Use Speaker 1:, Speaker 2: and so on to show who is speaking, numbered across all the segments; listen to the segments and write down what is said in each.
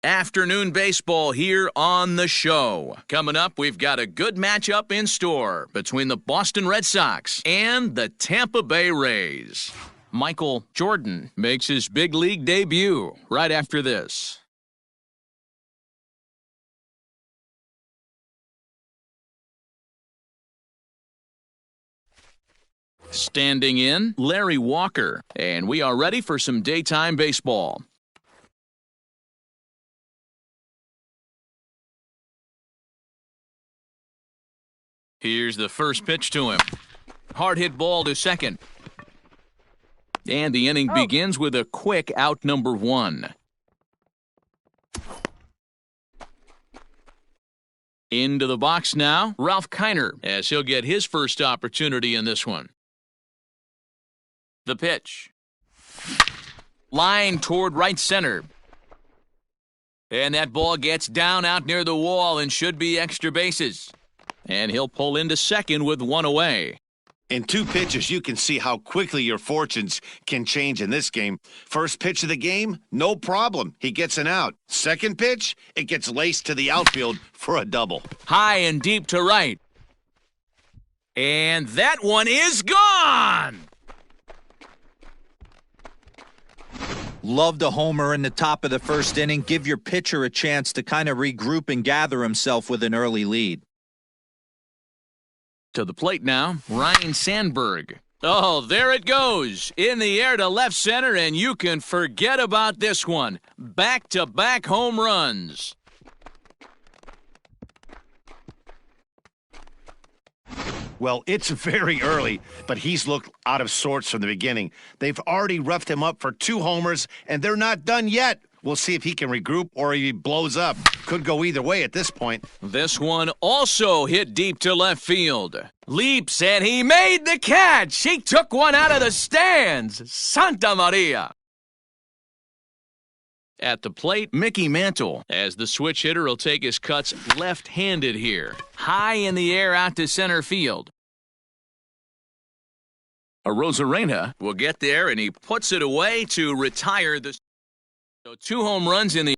Speaker 1: Afternoon baseball here on the show. Coming up, we've got a good matchup in store between the Boston Red Sox and the Tampa Bay Rays. Michael Jordan makes his big league debut right after this. Standing in, Larry Walker, and we are ready for some daytime baseball. Here's the first pitch to him. Hard hit ball to second. And the inning begins with a quick out number one. Into the box now, Ralph Keiner, as he'll get his first opportunity in this one. The pitch. Line toward right center. And that ball gets down out near the wall and should be extra bases. And he'll pull into second with one away.
Speaker 2: In two pitches, you can see how quickly your fortunes can change in this game. First pitch of the game, no problem. He gets an out. Second pitch, it gets laced to the outfield for a double.
Speaker 1: High and deep to right. And that one is gone!
Speaker 3: Loved a homer in the top of the first inning. Give your pitcher a chance to kind of regroup and gather himself with an early lead.
Speaker 1: To the plate now, Ryan Sandberg. Oh, there it goes. In the air to left center, and you can forget about this one. Back-to-back home runs.
Speaker 2: Well, it's very early, but he's looked out of sorts from the beginning. They've already roughed him up for 2 homers, and they're not done yet. We'll see if he can regroup or if he blows up. Could go either way at this point.
Speaker 1: This one also hit deep to left field. Leaps, and he made the catch. He took one out of the stands. Santa Maria. At the plate, Mickey Mantle, as the switch hitter will take his cuts left-handed here. High in the air out to center field. Arozarena will get there, and he puts it away to retire the... So 2 home runs in the...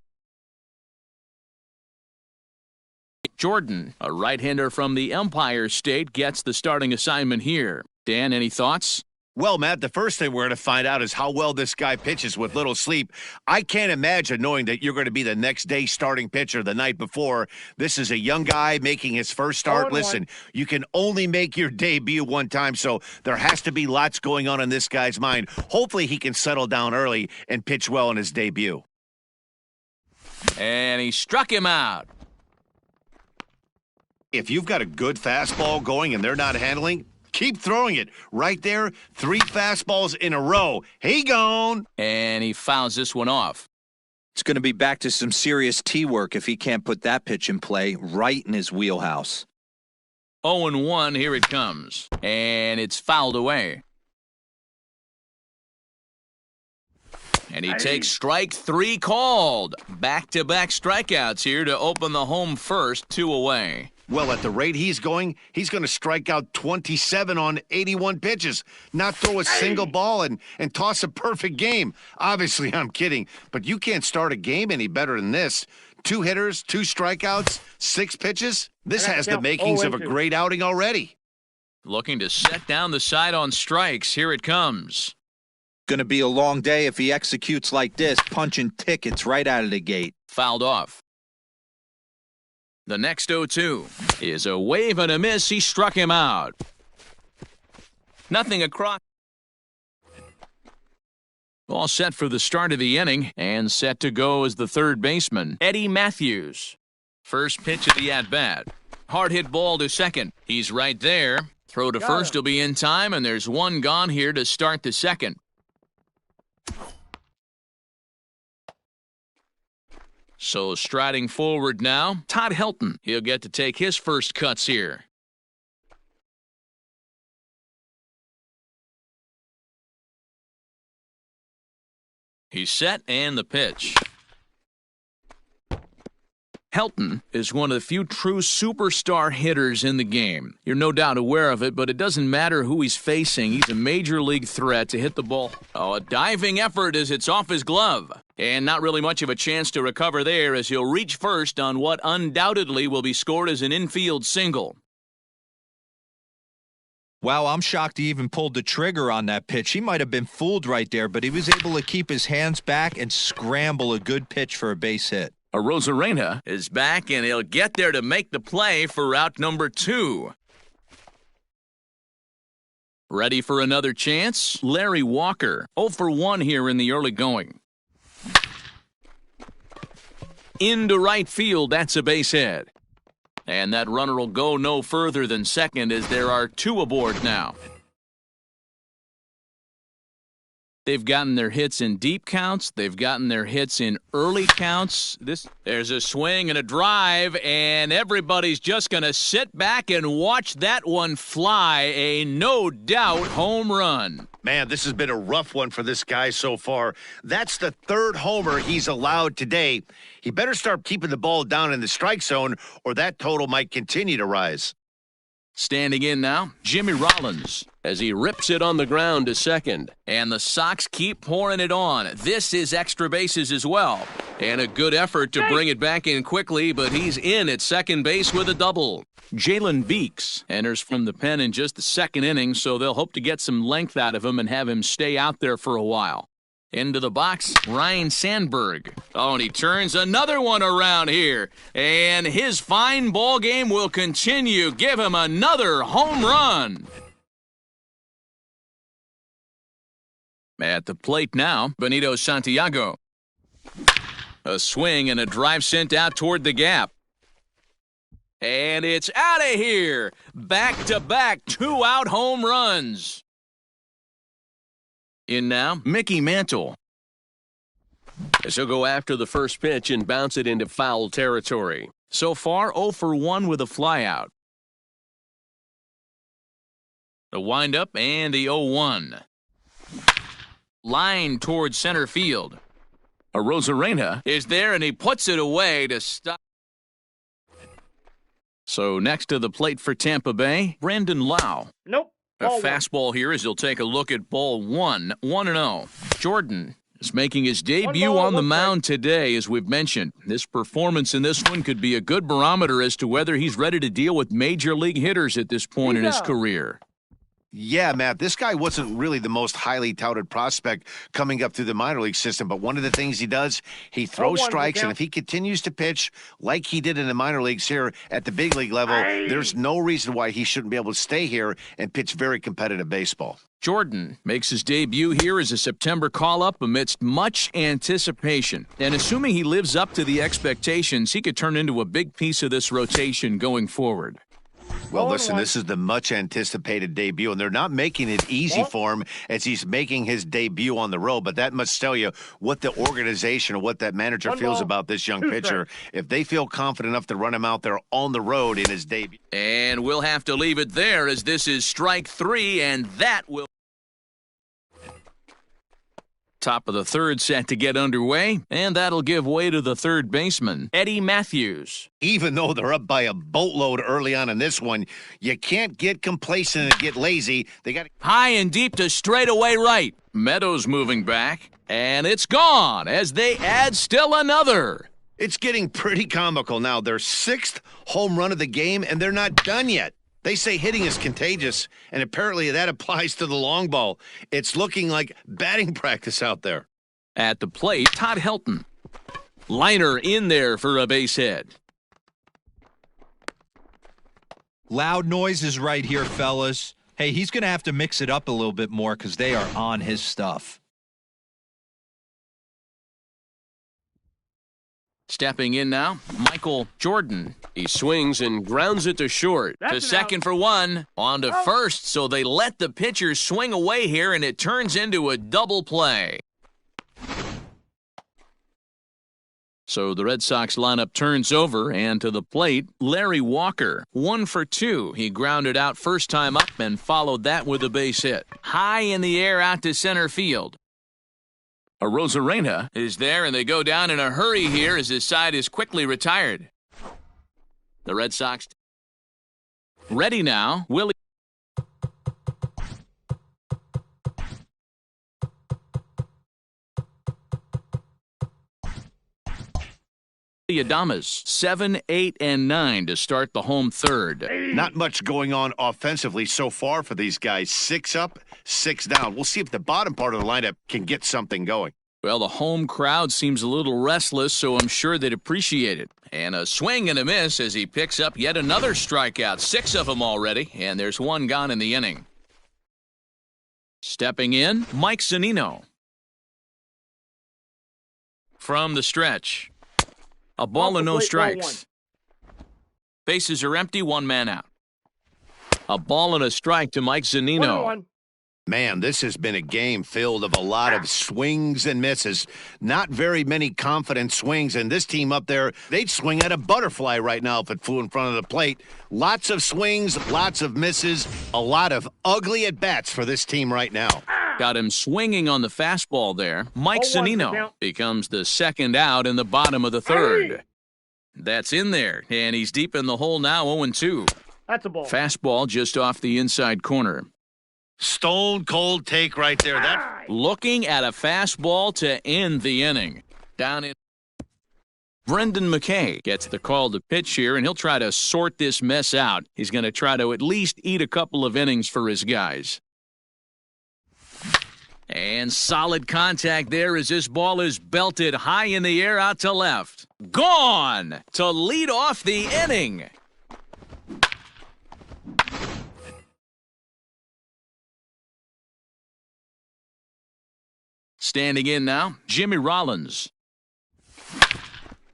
Speaker 1: Jordan, a right-hander from the Empire State, gets the starting assignment here. Dan, any thoughts?
Speaker 2: Well, Matt, the first thing we're going to find out is how well this guy pitches with little sleep. I can't imagine knowing that you're going to be the next day starting pitcher the night before. This is a young guy making his first start. Listen, you can only make your debut one time, so there has to be lots going on in this guy's mind. Hopefully he can settle down early and pitch well in his debut.
Speaker 1: And he struck him out.
Speaker 2: If you've got a good fastball going and they're not handling, keep throwing it. Right there, 3 fastballs in a row. He gone.
Speaker 1: And he fouls this one off.
Speaker 3: It's going to be back to some serious tee work if he can't put that pitch in play right in his wheelhouse.
Speaker 1: 0-1, here it comes. And it's fouled away. And he takes strike 3 called. Back-to-back strikeouts here to open the home first, 2 away.
Speaker 2: Well, at the rate he's going to strike out 27 on 81 pitches, not throw a single ball and toss a perfect game. Obviously, I'm kidding, but you can't start a game any better than this. 2 hitters, 2 strikeouts, 6 pitches. This has the makings of a great outing already.
Speaker 1: Looking to set down the side on strikes. Here it comes.
Speaker 3: Going to be a long day if he executes like this, punching tickets right out of the gate.
Speaker 1: Fouled off. The next 0-2 is a wave and a miss. He struck him out. Nothing across. All set for the start of the inning, and set to go as the third baseman, Eddie Matthews. First pitch of the at-bat. Hard hit ball to second. He's right there. Throw to first will be in time, and there's one gone here to start the second. So striding forward now, Todd Helton. He'll get to take his first cuts here. He's set, and the pitch. Helton is one of the few true superstar hitters in the game. You're no doubt aware of it, but it doesn't matter who he's facing. He's a major league threat to hit the ball. Oh, a diving effort as it's off his glove. And not really much of a chance to recover there as he'll reach first on what undoubtedly will be scored as an infield single.
Speaker 3: Wow, I'm shocked he even pulled the trigger on that pitch. He might have been fooled right there, but he was able to keep his hands back and scramble a good pitch for a base hit.
Speaker 1: Arozarena is back, and he'll get there to make the play for out number 2. Ready for another chance? Larry Walker, 0 for 1 here in the early going. Into right field, that's a base hit. And that runner will go no further than second as there are 2 aboard now. They've gotten their hits in deep counts. They've gotten their hits in early counts. There's a swing and a drive, and everybody's just going to sit back and watch that one fly. A no-doubt home run.
Speaker 2: Man, this has been a rough one for this guy so far. That's the 3rd homer he's allowed today. He better start keeping the ball down in the strike zone, or that total might continue to rise.
Speaker 1: Standing in now, Jimmy Rollins, as he rips it on the ground to second. And the Sox keep pouring it on. This is extra bases as well. And a good effort to bring it back in quickly, but he's in at second base with a double. Jalen Beeks enters from the pen in just the 2nd inning, so they'll hope to get some length out of him and have him stay out there for a while. Into the box, Ryne Sandberg. Oh, and he turns another one around here. And his fine ball game will continue. Give him another home run. At the plate now, Benito Santiago. A swing and a drive sent out toward the gap. And it's out of here. Back-to-back 2-out home runs. In now, Mickey Mantle. As he'll go after the first pitch and bounce it into foul territory. So far, 0 for 1 with a flyout. The windup and the 0-1. Line towards center field. Arozarena is there, and he puts it away to stop. So next to the plate for Tampa Bay, Brandon Lau.
Speaker 4: Nope.
Speaker 1: A fastball here as he'll take a look at ball 1, 1-0. Jordan is making his debut on the mound today, as we've mentioned. This performance in this one could be a good barometer as to whether he's ready to deal with major league hitters at this point in his career.
Speaker 2: Yeah, Matt, this guy wasn't really the most highly touted prospect coming up through the minor league system, but one of the things he does, he throws strikes, and if he continues to pitch like he did in the minor leagues here at the big league level, there's no reason why he shouldn't be able to stay here and pitch very competitive baseball.
Speaker 1: Jordan makes his debut here as a September call-up amidst much anticipation. And assuming he lives up to the expectations, he could turn into a big piece of this rotation going forward.
Speaker 2: Well, listen, this is the much-anticipated debut, and they're not making it easy for him as he's making his debut on the road, but that must tell you what the organization or what that manager feels about this young pitcher. If they feel confident enough to run him out there on the road in his debut.
Speaker 1: And we'll have to leave it there as this is strike 3, and that will... Top of the 3rd set to get underway, and that'll give way to the 3rd baseman, Eddie Matthews.
Speaker 2: Even though they're up by a boatload early on in this one, you can't get complacent and get lazy. They got
Speaker 1: high and deep to straightaway right. Meadows moving back, and it's gone as they add still another.
Speaker 2: It's getting pretty comical now. Their 6th home run of the game, and they're not done yet. They say hitting is contagious, and apparently that applies to the long ball. It's looking like batting practice out there.
Speaker 1: At the plate, Todd Helton. Liner in there for a base hit.
Speaker 3: Loud noises right here, fellas. Hey, he's going to have to mix it up a little bit more because they are on his stuff.
Speaker 1: Stepping in now, Michael Jordan. He swings and grounds it to short. To second for 1. On to first, so they let the pitcher swing away here, and it turns into a double play. So the Red Sox lineup turns over, and to the plate, Larry Walker. 1 for 2. He grounded out first time up and followed that with a base hit. High in the air out to center field. Arozarena is there, and they go down in a hurry here as his side is quickly retired. The Red Sox ready now. Willie. Adames, 7, 8, and 9 to start the home third.
Speaker 2: Not much going on offensively so far for these guys. 6 up, 6 down. We'll see if the bottom part of the lineup can get something going.
Speaker 1: Well, the home crowd seems a little restless, so I'm sure they'd appreciate it. And a swing and a miss as he picks up yet another strikeout. 6 of them already, and there's 1 gone in the inning. Stepping in, Mike Zunino. From the stretch. A ball and no strikes. Bases are empty, 1 man out. A ball and a strike to Mike Zunino.
Speaker 2: Man, this has been a game filled of a lot of swings and misses. Not very many confident swings, and this team up there, they'd swing at a butterfly right now if it flew in front of the plate. Lots of swings, lots of misses, a lot of ugly at-bats for this team right now.
Speaker 1: Got him swinging on the fastball there. Mike Zunino becomes the second out in the bottom of the third. That's in there, and he's deep in the hole now, 0-2.
Speaker 4: That's a ball.
Speaker 1: Fastball just off the inside corner.
Speaker 2: Stone cold take right there.
Speaker 1: Looking at a fastball to end the inning. Down in. Brendan McKay gets the call to pitch here, and he'll try to sort this mess out. He's going to try to at least eat a couple of innings for his guys. And solid contact there as this ball is belted high in the air out to left. Gone to lead off the inning. Standing in now, Jimmy Rollins.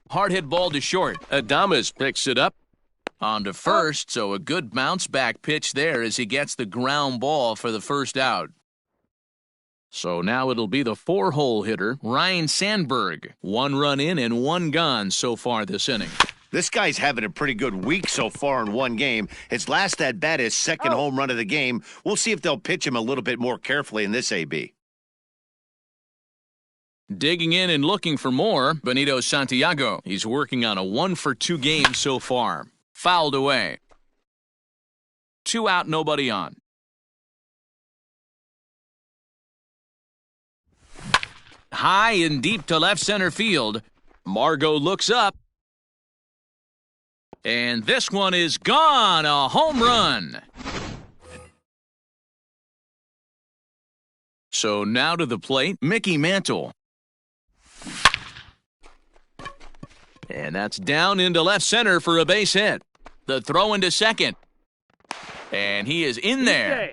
Speaker 1: Hard hit ball to short. Adames picks it up on to first, so a good bounce back pitch there as he gets the ground ball for the first out. So now it'll be the 4-hole hitter, Ryne Sandberg. 1 run in and 1 gone so far this inning.
Speaker 2: This guy's having a pretty good week so far in 1 game. His last at-bat is second home run of the game. We'll see if they'll pitch him a little bit more carefully in this AB.
Speaker 1: Digging in and looking for more, Benito Santiago. He's working on a 1-for-2 game so far. Fouled away. 2 out, nobody on. High and deep to left center field. Margot looks up. And this one is gone. A home run. So now to the plate, Mickey Mantle. And that's down into left center for a base hit. The throw into second. And he is in there.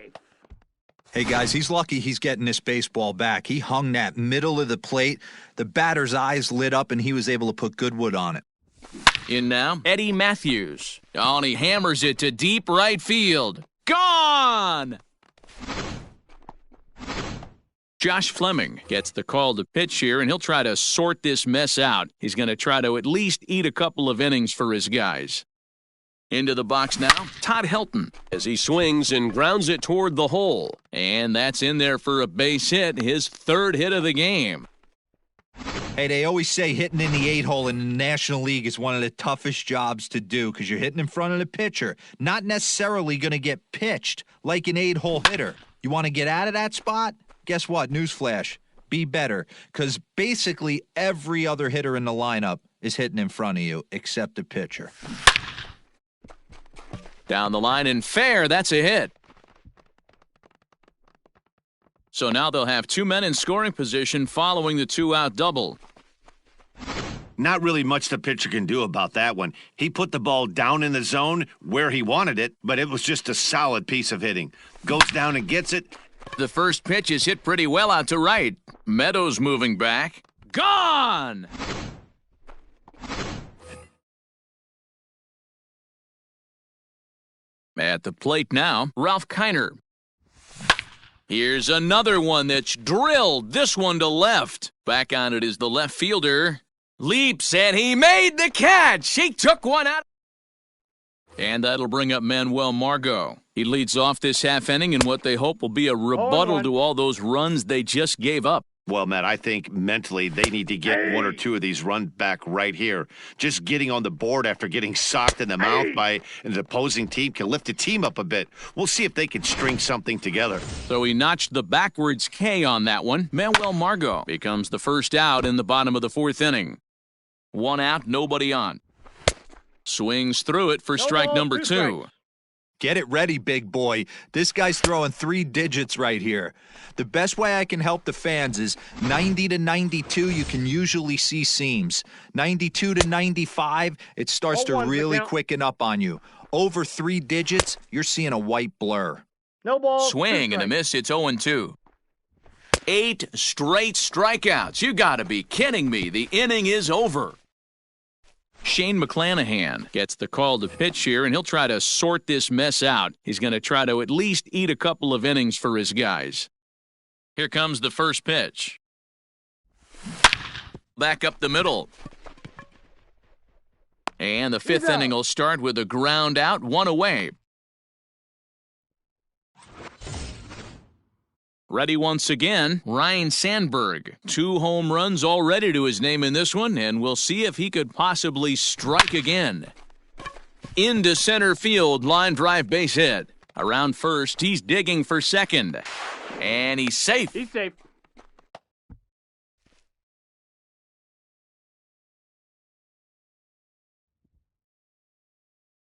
Speaker 3: Hey, guys, he's lucky he's getting this baseball back. He hung that middle of the plate. The batter's eyes lit up, and he was able to put good wood on it.
Speaker 1: In now, Eddie Matthews. Oh, and he hammers it to deep right field. Gone! Josh Fleming gets the call to pitch here, and he'll try to sort this mess out. He's going to try to at least eat a couple of innings for his guys. Into the box now, Todd Helton as he swings and grounds it toward the hole. And that's in there for a base hit, his 3rd hit of the game.
Speaker 3: Hey, they always say hitting in the 8-hole in the National League is one of the toughest jobs to do because you're hitting in front of the pitcher, not necessarily going to get pitched like an 8-hole hitter. You want to get out of that spot? Guess what? Newsflash. Be better, because basically every other hitter in the lineup is hitting in front of you except the pitcher.
Speaker 1: Down the line and fair, that's a hit. So now they'll have 2 men in scoring position following the 2-out double.
Speaker 2: Not really much the pitcher can do about that one. He put the ball down in the zone where he wanted it, but it was just a solid piece of hitting. Goes down and gets it.
Speaker 1: The first pitch is hit pretty well out to right. Meadows moving back. Gone! At the plate now, Ralph Keiner. Here's another one that's drilled. This one to left. Back on it is the left fielder. Leaps, and he made the catch. He took one out. And that'll bring up Manuel Margot. He leads off this half inning in what they hope will be a rebuttal to all those runs they just gave up.
Speaker 2: Well, Matt, I think mentally they need to get 1 or 2 of these runs back right here. Just getting on the board after getting socked in the mouth by an opposing team can lift the team up a bit. We'll see if they can string something together.
Speaker 1: So he notched the backwards K on that one. Manuel Margot becomes the first out in the bottom of the 4th inning. One out, nobody on. Swings through it for strike number 2.
Speaker 3: Get it ready, big boy. This guy's throwing 3 digits right here. The best way I can help the fans is 90 to 92, you can usually see seams. 92 to 95, it starts to really quicken up on you. Over 3 digits, you're seeing a white blur.
Speaker 4: No ball.
Speaker 1: Swing and a miss, it's 0-2. 8 straight strikeouts. You gotta be kidding me. The inning is over. Shane McClanahan gets the call to pitch here, and he'll try to sort this mess out. He's going to try to at least eat a couple of innings for his guys. Here comes the first pitch. Back up the middle. And the 5th inning will start with a ground out, 1 away. Ready once again, Ryne Sandberg. 2 home runs already to his name in this one, and we'll see if he could possibly strike again. Into center field, line drive base hit. Around first, he's digging for second. And he's safe.
Speaker 4: He's safe.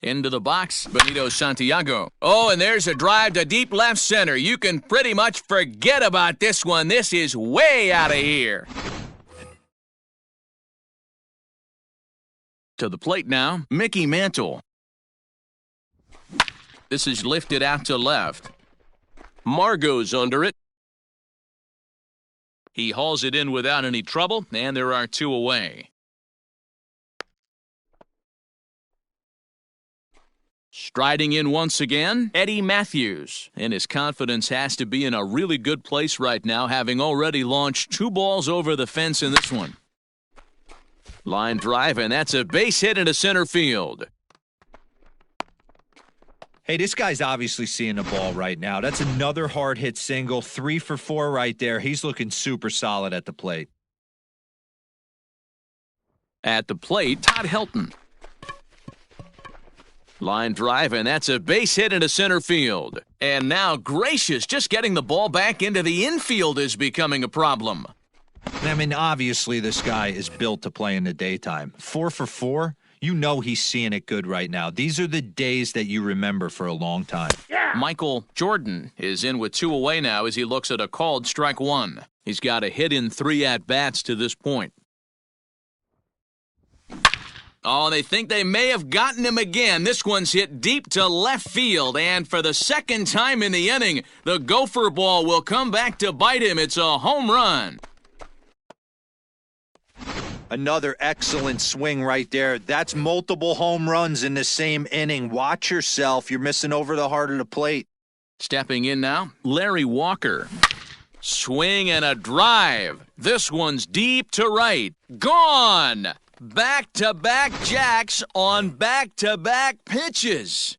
Speaker 1: Into the box, Benito Santiago. Oh, and there's a drive to deep left center. You can pretty much forget about this one. This is way out of here. To the plate now, Mickey Mantle. This is lifted out to left. Margot's under it. He hauls it in without any trouble, and there are 2 away. Striding in once again, Eddie Matthews. And his confidence has to be in a really good place right now, having already launched 2 balls over the fence in this one. Line drive, and that's a base hit into center field.
Speaker 3: Hey, this guy's obviously seeing the ball right now. That's another hard hit single, 3 for 4 right there. He's looking super solid at the plate.
Speaker 1: At the plate, Todd Helton. Line drive, and that's a base hit into center field. And now, gracious, just getting the ball back into the infield is becoming a problem.
Speaker 3: I mean, obviously, this guy is built to play in the daytime. 4 for 4, you know he's seeing it good right now. These are the days that you remember for a long time.
Speaker 4: Yeah.
Speaker 1: Michael Jordan is in with 2 away now as he looks at a called strike 1. He's got a hit in 3 at-bats to this point. Oh, they think they may have gotten him again. This one's hit deep to left field, and for the 2nd time in the inning, the gopher ball will come back to bite him. It's a home run.
Speaker 3: Another excellent swing right there. That's multiple home runs in the same inning. Watch yourself. You're missing over the heart of the plate.
Speaker 1: Stepping in now, Larry Walker. Swing and a drive. This one's deep to right. Gone. Back-to-back jacks on back-to-back pitches.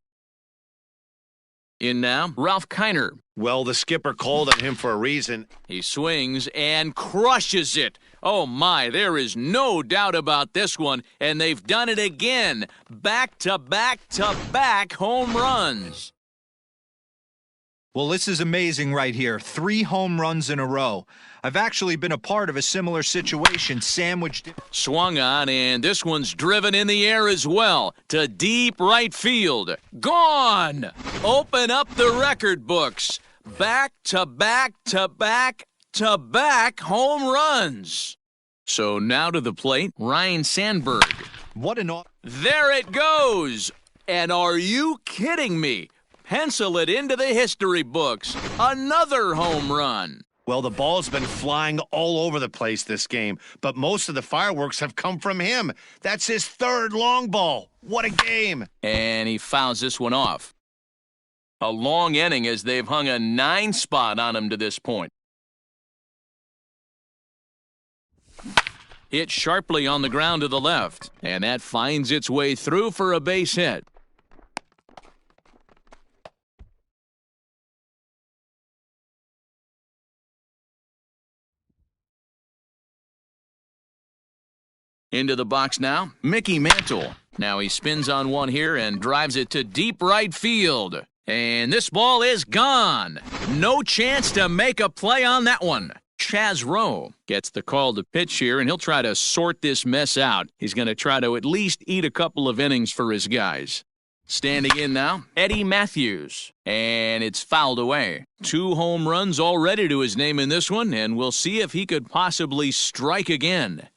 Speaker 1: In now, Ralph Keiner.
Speaker 2: Well, the skipper called on him for a reason.
Speaker 1: He swings and crushes it. Oh, my, there is no doubt about this one, and they've done it again. Back-to-back-to-back home runs.
Speaker 3: Well, this is amazing right here. 3 home runs in a row. I've actually been a part of a similar situation, sandwiched.
Speaker 1: Swung on, and this one's driven in the air as well to deep right field. Gone! Open up the record books. Back-to-back-to-back-to-back home runs. So now to the plate, Ryne Sandberg.
Speaker 3: What an...
Speaker 1: There it goes! And are you kidding me? Pencil it into the history books. Another home run.
Speaker 2: Well, the ball's been flying all over the place this game, but most of the fireworks have come from him. That's his 3rd long ball. What a game.
Speaker 1: And he fouls this one off. A long inning as they've hung a 9 spot on him to this point. Hit sharply on the ground to the left, and that finds its way through for a base hit. Into the box now, Mickey Mantle. Now he spins on one here and drives it to deep right field. And this ball is gone. No chance to make a play on that one. Chaz Rowe gets the call to pitch here, and he'll try to sort this mess out. He's going to try to at least eat a couple of innings for his guys. Standing in now, Eddie Matthews, and it's fouled away. 2 home runs already to his name in this one, and we'll see if he could possibly strike again.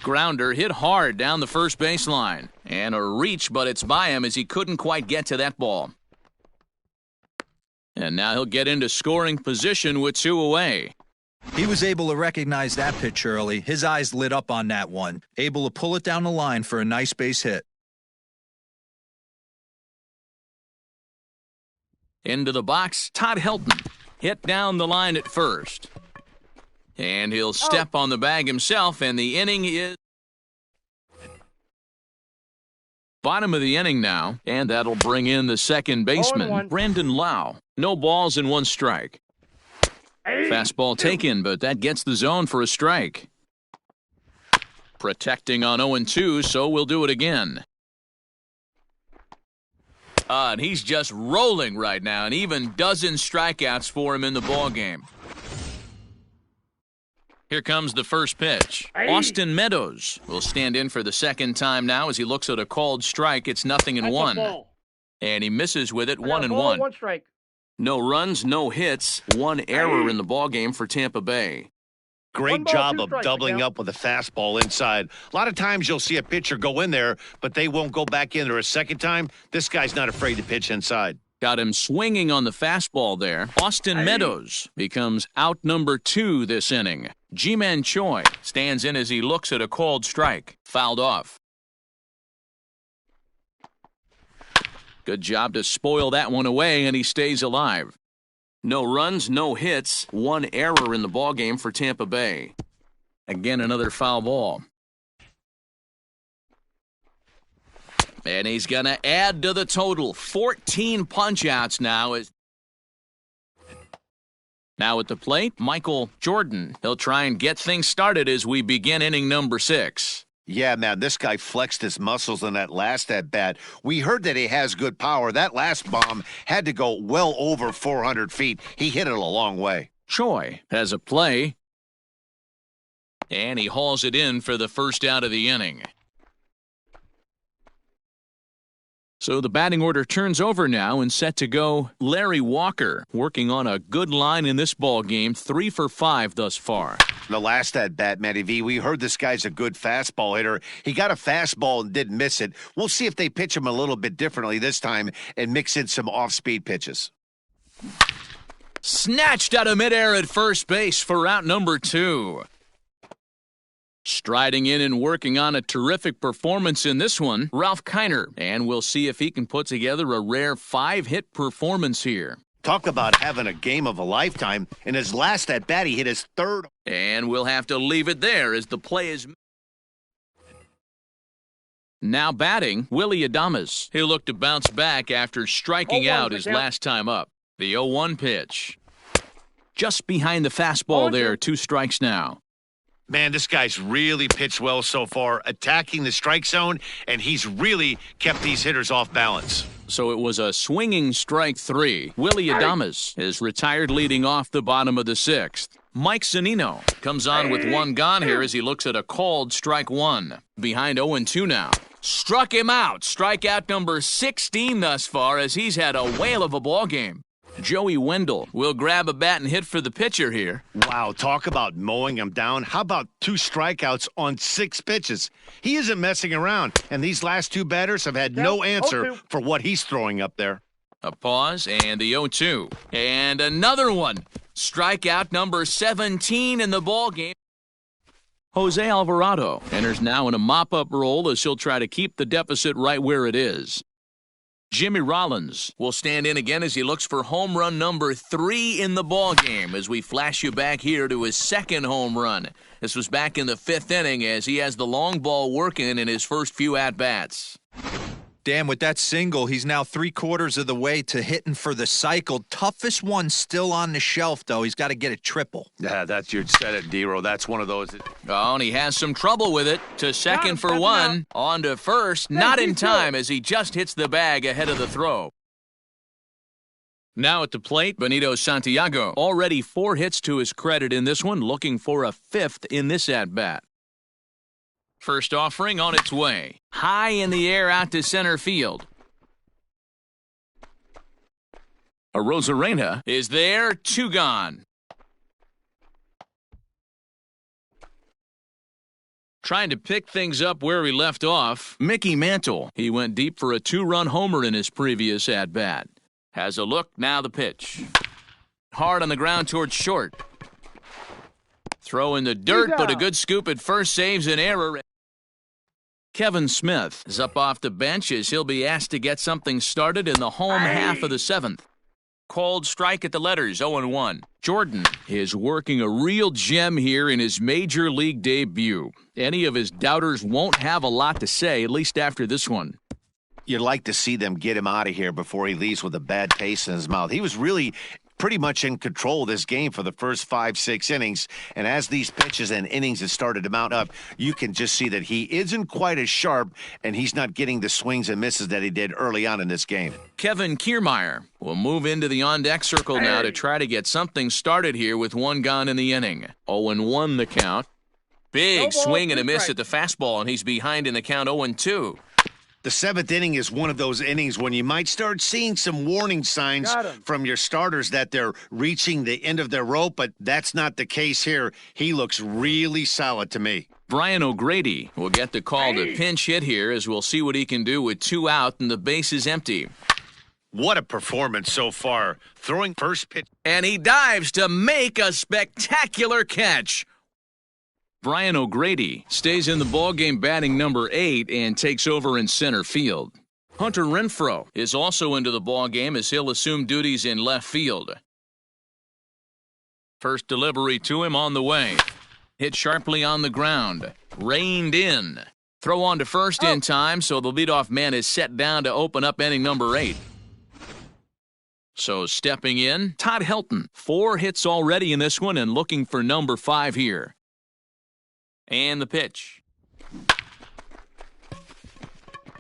Speaker 1: Grounder hit hard down the first baseline, and a reach, but it's by him as he couldn't quite get to that ball. And now he'll get into scoring position with 2 away.
Speaker 3: He was able to recognize that pitch early. His eyes lit up on that one. Able to pull it down the line for a nice base hit.
Speaker 1: Into the box, Todd Helton. Hit down the line at first. And he'll step on the bag himself, and the inning is bottom of the inning now, and that'll bring in the second baseman, Brandon Lau. No balls and 1 strike. Fastball taken, but that gets the zone for a strike. Protecting on 0-2, so we'll do it again. And he's just rolling right now, and even dozen strikeouts for him in the ballgame. Here comes the first pitch. Austin Meadows will stand in for the second time now as he looks at a called strike. It's 0-1. And he misses with it, 1-1.
Speaker 4: 1 strike.
Speaker 1: No runs, no hits, 1 error in the ballgame for Tampa Bay.
Speaker 2: Great job of doubling up with a fastball inside. A lot of times you'll see a pitcher go in there, but they won't go back in there a second time. This guy's not afraid to pitch inside.
Speaker 1: Got him swinging on the fastball there. Austin Meadows becomes out number 2 this inning. Ji-Man Choi stands in as he looks at a called strike. Fouled off. Good job to spoil that one away, and he stays alive. No runs, no hits, 1 error in the ballgame for Tampa Bay. Again, another foul ball. And he's going to add to the total. 14 punch-outs now. Now at the plate, Michael Jordan. He'll try and get things started as we begin inning number 6.
Speaker 2: Yeah, man, this guy flexed his muscles in that last at-bat. We heard that he has good power. That last bomb had to go well over 400 feet. He hit it a long way.
Speaker 1: Choi has a play, and he hauls it in for the first out of the inning. So the batting order turns over now and set to go Larry Walker, working on a good line in this ball game, 3 for 5 thus far.
Speaker 2: The last at-bat, Matty V, we heard this guy's a good fastball hitter. He got a fastball and didn't miss it. We'll see if they pitch him a little bit differently this time and mix in some off-speed pitches.
Speaker 1: Snatched out of midair at first base for out number 2. Striding in and working on a terrific performance in this one, Ralph Keiner. And we'll see if he can put together a rare 5-hit performance here.
Speaker 2: Talk about having a game of a lifetime. In his last at-bat, he hit his 3rd.
Speaker 1: And we'll have to leave it there as the play is. Now batting, Willie Adames. He'll look to bounce back after striking out his last time up. The 0-1 pitch. Just behind the fastball there, 2 strikes now.
Speaker 2: Man, this guy's really pitched well so far, attacking the strike zone, and he's really kept these hitters off balance.
Speaker 1: So it was a swinging strike 3. Willie Adames is retired leading off the bottom of the 6th. Mike Zunino comes on with 1 gone here as he looks at a called strike 1. Behind 0-2 now. Struck him out. Strikeout number 16 thus far as he's had a whale of a ball game. Joey Wendell will grab a bat and hit for the pitcher here.
Speaker 2: Wow, talk about mowing him down. How about 2 strikeouts on 6 pitches? He isn't messing around, and these last 2 batters have had no answer for what he's throwing up there.
Speaker 1: A pause, and the 0-2. And another one. Strikeout number 17 in the ballgame. Jose Alvarado enters now in a mop-up role as he'll try to keep the deficit right where it is. Jimmy Rollins will stand in again as he looks for home run number 3 in the ballgame as we flash you back here to his 2nd home run. This was back in the 5th inning as he has the long ball working in his first few at-bats.
Speaker 3: Dan, with that single, he's now 3/4 of the way to hitting for the cycle. Toughest one still on the shelf, though. He's got to get a triple.
Speaker 2: Yeah, that's your set it, D-Row. That's one of those.
Speaker 1: Oh, and he has some trouble with it. To second for 1. On to first. Not in time as he just hits the bag ahead of the throw. Now at the plate, Benito Santiago. Already 4 hits to his credit in this one, looking for a 5th in this at-bat. First offering on its way. High in the air out to center field. A Rosarena is there, 2 gone. Trying to pick things up where he left off, Mickey Mantle. He went deep for a 2-run homer in his previous at-bat. Has a look, now the pitch. Hard on the ground towards short. Throw in the dirt, but a good scoop at first saves an error. Kevin Smith is up off the bench as he'll be asked to get something started in the home half of the 7th. Called strike at the letters, 0-1. Jordan is working a real gem here in his major league debut. Any of his doubters won't have a lot to say, at least after this one.
Speaker 2: You'd like to see them get him out of here before he leaves with a bad taste in his mouth. He was really pretty much in control of this game for the first 5-6 innings. And as these pitches and innings have started to mount up, you can just see that he isn't quite as sharp, and he's not getting the swings and misses that he did early on in this game.
Speaker 1: Kevin Kiermaier will move into the on-deck circle now to try to get something started here with 1 gone in the inning. 0-1 the count. Big swing and a miss at the fastball, and he's behind in the count 0-2.
Speaker 2: The 7th inning is one of those innings when you might start seeing some warning signs from your starters that they're reaching the end of their rope, but that's not the case here. He looks really solid to me.
Speaker 1: Brian O'Grady will get the call to pinch hit here, as we'll see what he can do with 2 out and the base is empty.
Speaker 2: What a performance so far. Throwing first pitch.
Speaker 1: And he dives to make a spectacular catch. Brian O'Grady stays in the ballgame batting number 8 and takes over in center field. Hunter Renfroe is also into the ballgame as he'll assume duties in left field. First delivery to him on the way. Hit sharply on the ground. Reined in. Throw on to first in time, so the leadoff man is set down to open up inning number 8. So stepping in, Todd Helton. 4 hits already in this one and looking for number 5 here. And the pitch.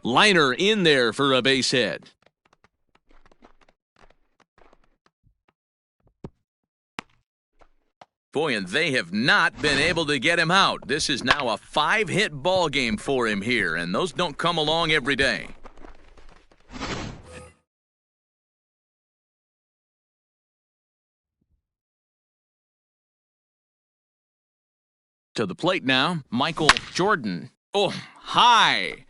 Speaker 1: Liner in there for a base hit. Boy, and they have not been able to get him out. This is now a 5-hit ball game for him here, and those don't come along every day. To the plate now, Michael Jordan. Oh, high,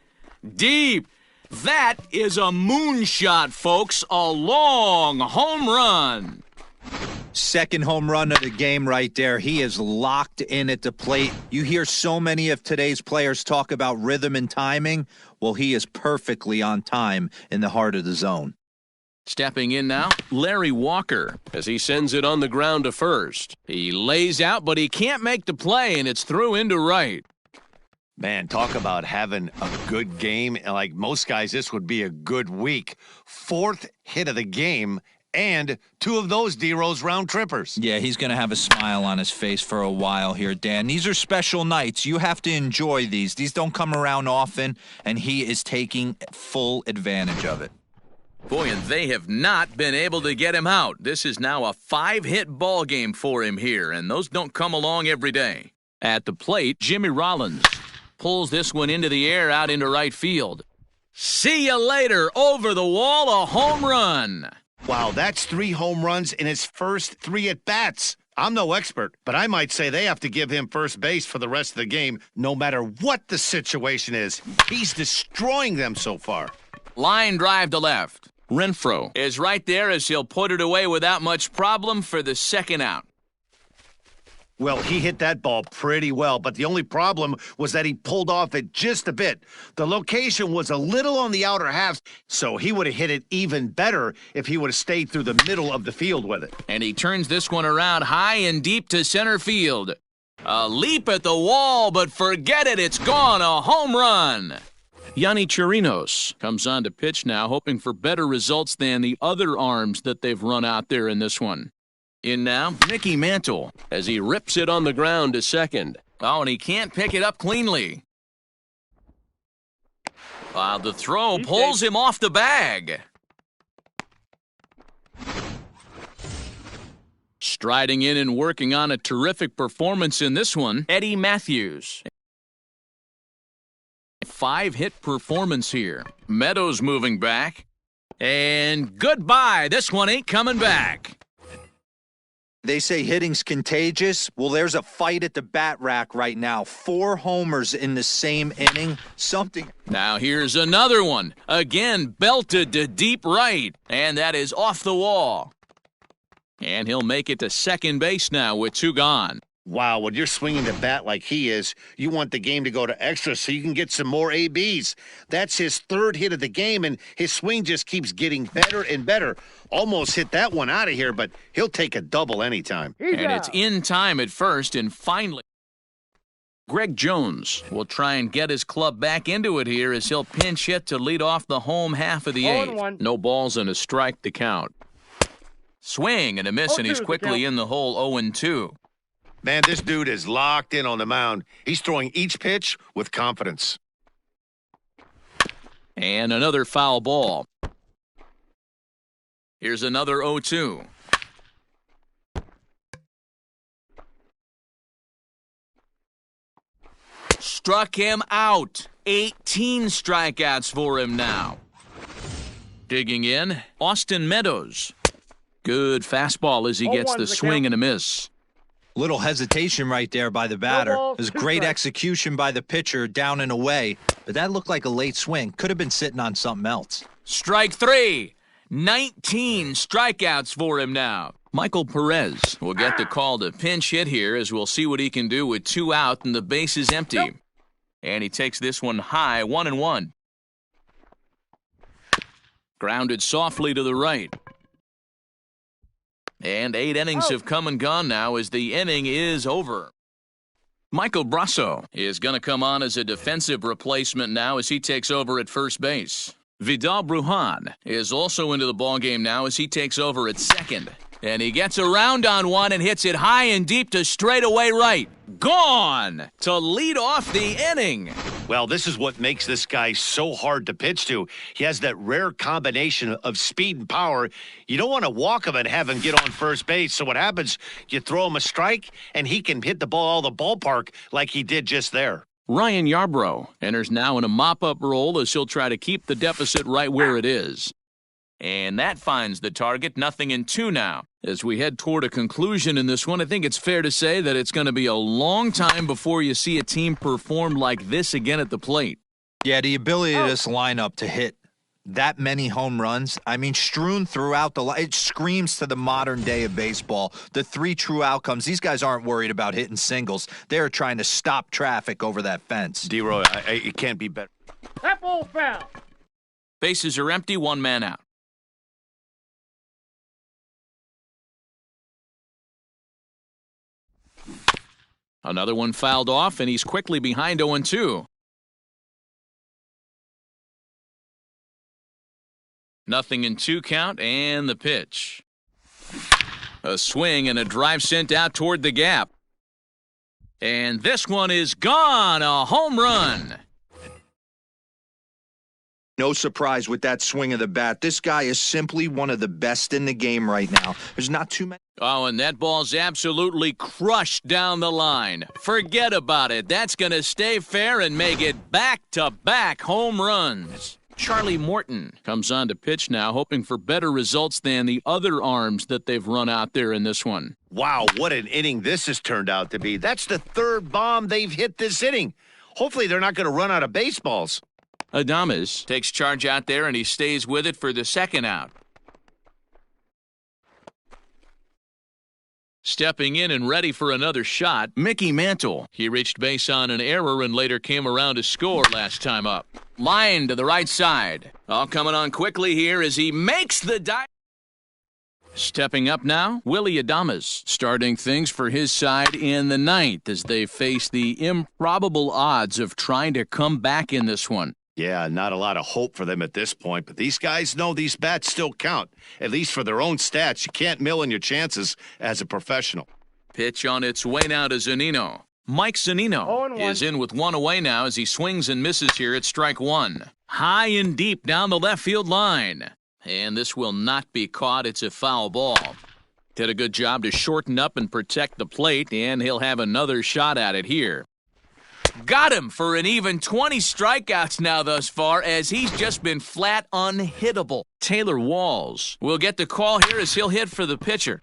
Speaker 1: deep. That is a moonshot, folks. A long home run.
Speaker 3: Second home run of the game right there. He is locked in at the plate. You hear so many of today's players talk about rhythm and timing. Well, he is perfectly on time in the heart of the zone.
Speaker 1: Stepping in now, Larry Walker, as he sends it on the ground to first. He lays out, but he can't make the play, and it's through into right.
Speaker 2: Man, talk about having a good game. Like most guys, this would be a good week. 4th hit of the game, and 2 of those D-Rose round trippers.
Speaker 3: Yeah, he's going to have a smile on his face for a while here, Dan. These are special nights. You have to enjoy these. These don't come around often, and he is taking full advantage of it.
Speaker 1: Boy, and they have not been able to get him out. This is now a 5-hit ball game for him here, and those don't come along every day. At the plate, Jimmy Rollins pulls this one into the air out into right field. See you later. Over the wall, a home run.
Speaker 2: Wow, that's 3 home runs in his first 3 at-bats. I'm no expert, but I might say they have to give him first base for the rest of the game, no matter what the situation is. He's destroying them so far.
Speaker 1: Line drive to left. Renfroe is right there as he'll put it away without much problem for the 2nd out.
Speaker 2: Well, he hit that ball pretty well, but the only problem was that he pulled off it just a bit. The location was a little on the outer half, so he would have hit it even better if he would have stayed through the middle of the field with it.
Speaker 1: And he turns this one around high and deep to center field. A leap at the wall, but forget it, it's gone, a home run. Yonny Chirinos comes on to pitch now, hoping for better results than the other arms that they've run out there in this one. In now, Mickey Mantle, as he rips it on the ground to second. Oh, and he can't pick it up cleanly. The throw pulls him off the bag. Striding in and working on a terrific performance in this one, Eddie Matthews. 5-hit performance here. Meadows moving back. And goodbye. This one ain't coming back.
Speaker 3: They say hitting's contagious. Well, there's a fight at the bat rack right now. 4 homers in the same inning. Something.
Speaker 1: Now here's another one. Again, belted to deep right. And that is off the wall. And he'll make it to second base now with 2 gone.
Speaker 2: Wow, when you're swinging the bat like he is, you want the game to go to extra so you can get some more ABs. That's his 3rd hit of the game, and his swing just keeps getting better and better. Almost hit that one out of here, but he'll take a double anytime.
Speaker 1: And it's in time at first, and finally, Greg Jones will try and get his club back into it here as he'll pinch hit to lead off the home half of the 8th. No balls and a strike to count. Swing and a miss, and he's quickly in the hole 0-2.
Speaker 2: Man, this dude is locked in on the mound. He's throwing each pitch with confidence.
Speaker 1: And another foul ball. Here's another 0-2. Struck him out. 18 strikeouts for him now. Digging in, Austin Meadows. Good fastball as he gets the swing and a miss.
Speaker 3: Little hesitation right there by the batter. It was great execution by the pitcher down and away, but that looked like a late swing. Could have been sitting on something else.
Speaker 1: Strike 3. 19 strikeouts for him now. Michael Perez will get the call to pinch hit here as we'll see what he can do with 2 out and the base is empty. And he takes this one high, 1-1. Grounded softly to the right. And 8 innings have come and gone now as the inning is over. Michael Brasso is going to come on as a defensive replacement now as he takes over at first base. Vidal Brujan is also into the ballgame now as he takes over at second. And he gets around on one and hits it high and deep to straightaway right. Gone to lead off the inning.
Speaker 2: Well, this is what makes this guy so hard to pitch to. He has that rare combination of speed and power. You don't want to walk him and have him get on first base. So what happens, you throw him a strike, and he can hit the ball out of the ballpark like he did just there.
Speaker 1: Ryan Yarbrough enters now in a mop-up role as he'll try to keep the deficit right where it is. And that finds the target, 0-2 now. As we head toward a conclusion in this one, I think it's fair to say that it's going to be a long time before you see a team perform like this again at the plate.
Speaker 3: Yeah, the ability of this lineup to hit that many home runs, I mean, strewn throughout it screams to the modern day of baseball. The 3 true outcomes, these guys aren't worried about hitting singles. They're trying to stop traffic over that fence.
Speaker 2: D-Roy, it can't be better.
Speaker 4: That ball foul.
Speaker 1: Bases are empty, 1 man out. Another one fouled off, and he's quickly behind 0-2. 0-2 count, and the pitch. A swing and a drive sent out toward the gap. And this one is gone, a home run.
Speaker 3: No surprise with that swing of the bat. This guy is simply one of the best in the game right now. There's not too many.
Speaker 1: Oh, and that ball's absolutely crushed down the line. Forget about it. That's going to stay fair and make it back-to-back home runs. Charlie Morton comes on to pitch now, hoping for better results than the other arms that they've run out there in this one.
Speaker 2: Wow, what an inning this has turned out to be. That's the 3rd bomb they've hit this inning. Hopefully they're not going to run out of baseballs.
Speaker 1: Adames takes charge out there, and he stays with it for the 2nd out. Stepping in and ready for another shot, Mickey Mantle. He reached base on an error and later came around to score last time up. Line to the right side. All coming on quickly here as he makes the dive. Stepping up now, Willie Adames, starting things for his side in the 9th as they face the improbable odds of trying to come back in this one.
Speaker 2: Yeah, not a lot of hope for them at this point, but these guys know these bats still count, at least for their own stats. You can't mill in your chances as a professional.
Speaker 1: Pitch on its way now to Zunino. Mike Zunino is in with 1 away now as he swings and misses here at strike 1. High and deep down the left field line. And this will not be caught. It's a foul ball. Did a good job to shorten up and protect the plate, and he'll have another shot at it here. Got him for an even 20 strikeouts now thus far, as he's just been flat unhittable. Taylor Walls will get the call here as he'll hit for the pitcher.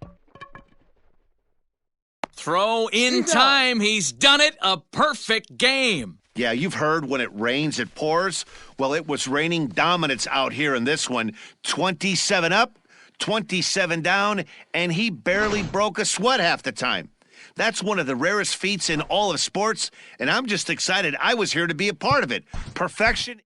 Speaker 1: Throw in time. He's done it. A perfect game.
Speaker 2: Yeah, you've heard when it rains, it pours. Well, it was raining dominance out here in this one. 27 up, 27 down, and he barely broke a sweat half the time. That's one of the rarest feats in all of sports, and I'm just excited I was here to be a part of it. Perfection.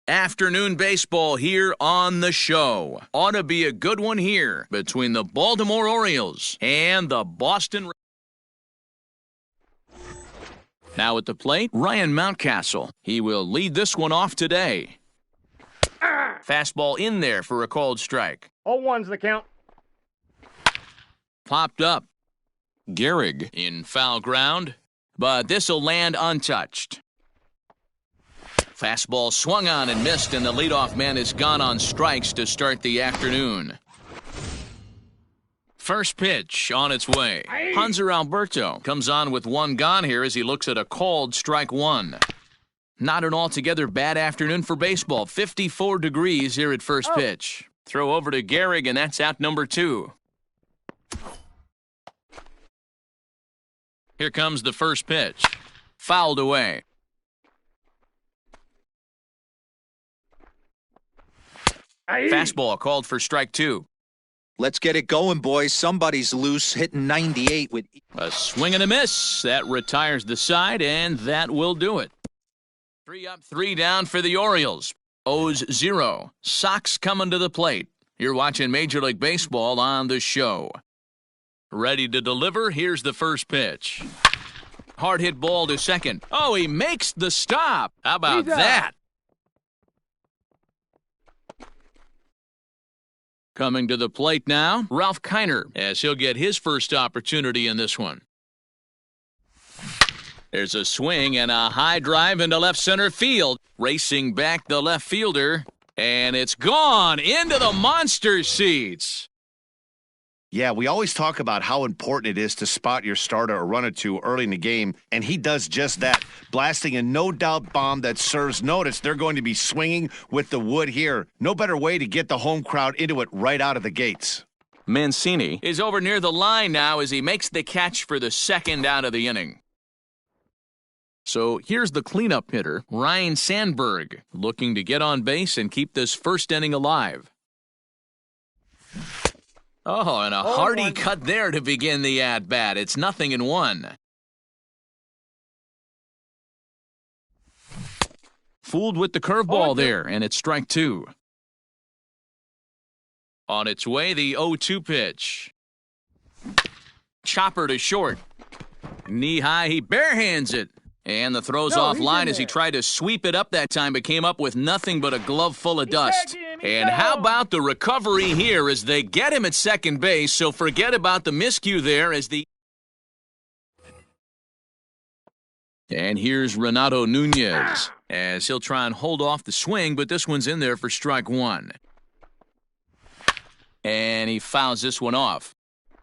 Speaker 1: Afternoon baseball here on the show. Ought to be a good one here between the Baltimore Orioles and the Boston. Now at the plate, Ryan Mountcastle. He will lead this one off today. Fastball in there for a called strike.
Speaker 4: 0-1's the count.
Speaker 1: Popped up. Gehrig in foul ground, but this will land untouched. Fastball swung on and missed, and the leadoff man is gone on strikes to start the afternoon. First pitch on its way. Hanser Alberto comes on with one gone here as he looks at a called strike one. Not an altogether bad afternoon for baseball. 54 degrees here at first pitch. Throw over to Gehrig, and that's out number 2. Here comes the first pitch. Fouled away. Fastball called for strike 2.
Speaker 3: Let's get it going, boys. Somebody's loose, hitting 98 with...
Speaker 1: A swing and a miss. That retires the side, and that will do it. 3 up, 3 down for the Orioles. O's 0. Sox coming to the plate. You're watching Major League Baseball on the show. Ready to deliver. Here's the first pitch. Hard hit ball to second. Oh, he makes the stop. How about that? Coming to the plate now, Ralph Keiner, as he'll get his first opportunity in this one. There's a swing and a high drive into left center field. Racing back the left fielder, and it's gone into the monster seats.
Speaker 2: Yeah, we always talk about how important it is to spot your starter or run or two early in the game, and he does just that, blasting a no-doubt bomb that serves notice. They're going to be swinging with the wood here. No better way to get the home crowd into it right out of the gates.
Speaker 1: Mancini is over near the line now as he makes the catch for the second out of the inning. So here's the cleanup hitter, Ryan Sandberg, looking to get on base and keep this first inning alive. Oh, and a hearty cut there to begin the at-bat. It's 0-1. Fooled with the curveball there, and it's strike 2. On its way, the 0-2 pitch. Chopper to short. Knee-high, he barehands it. And the throw's offline as he tried to sweep it up that time, but came up with nothing but a glove full of dust. And how about the recovery here as they get him at second base, so forget about the miscue there as the And here's Renato Nunez, as he'll try and hold off the swing, but this one's in there for strike one. And he fouls this one off.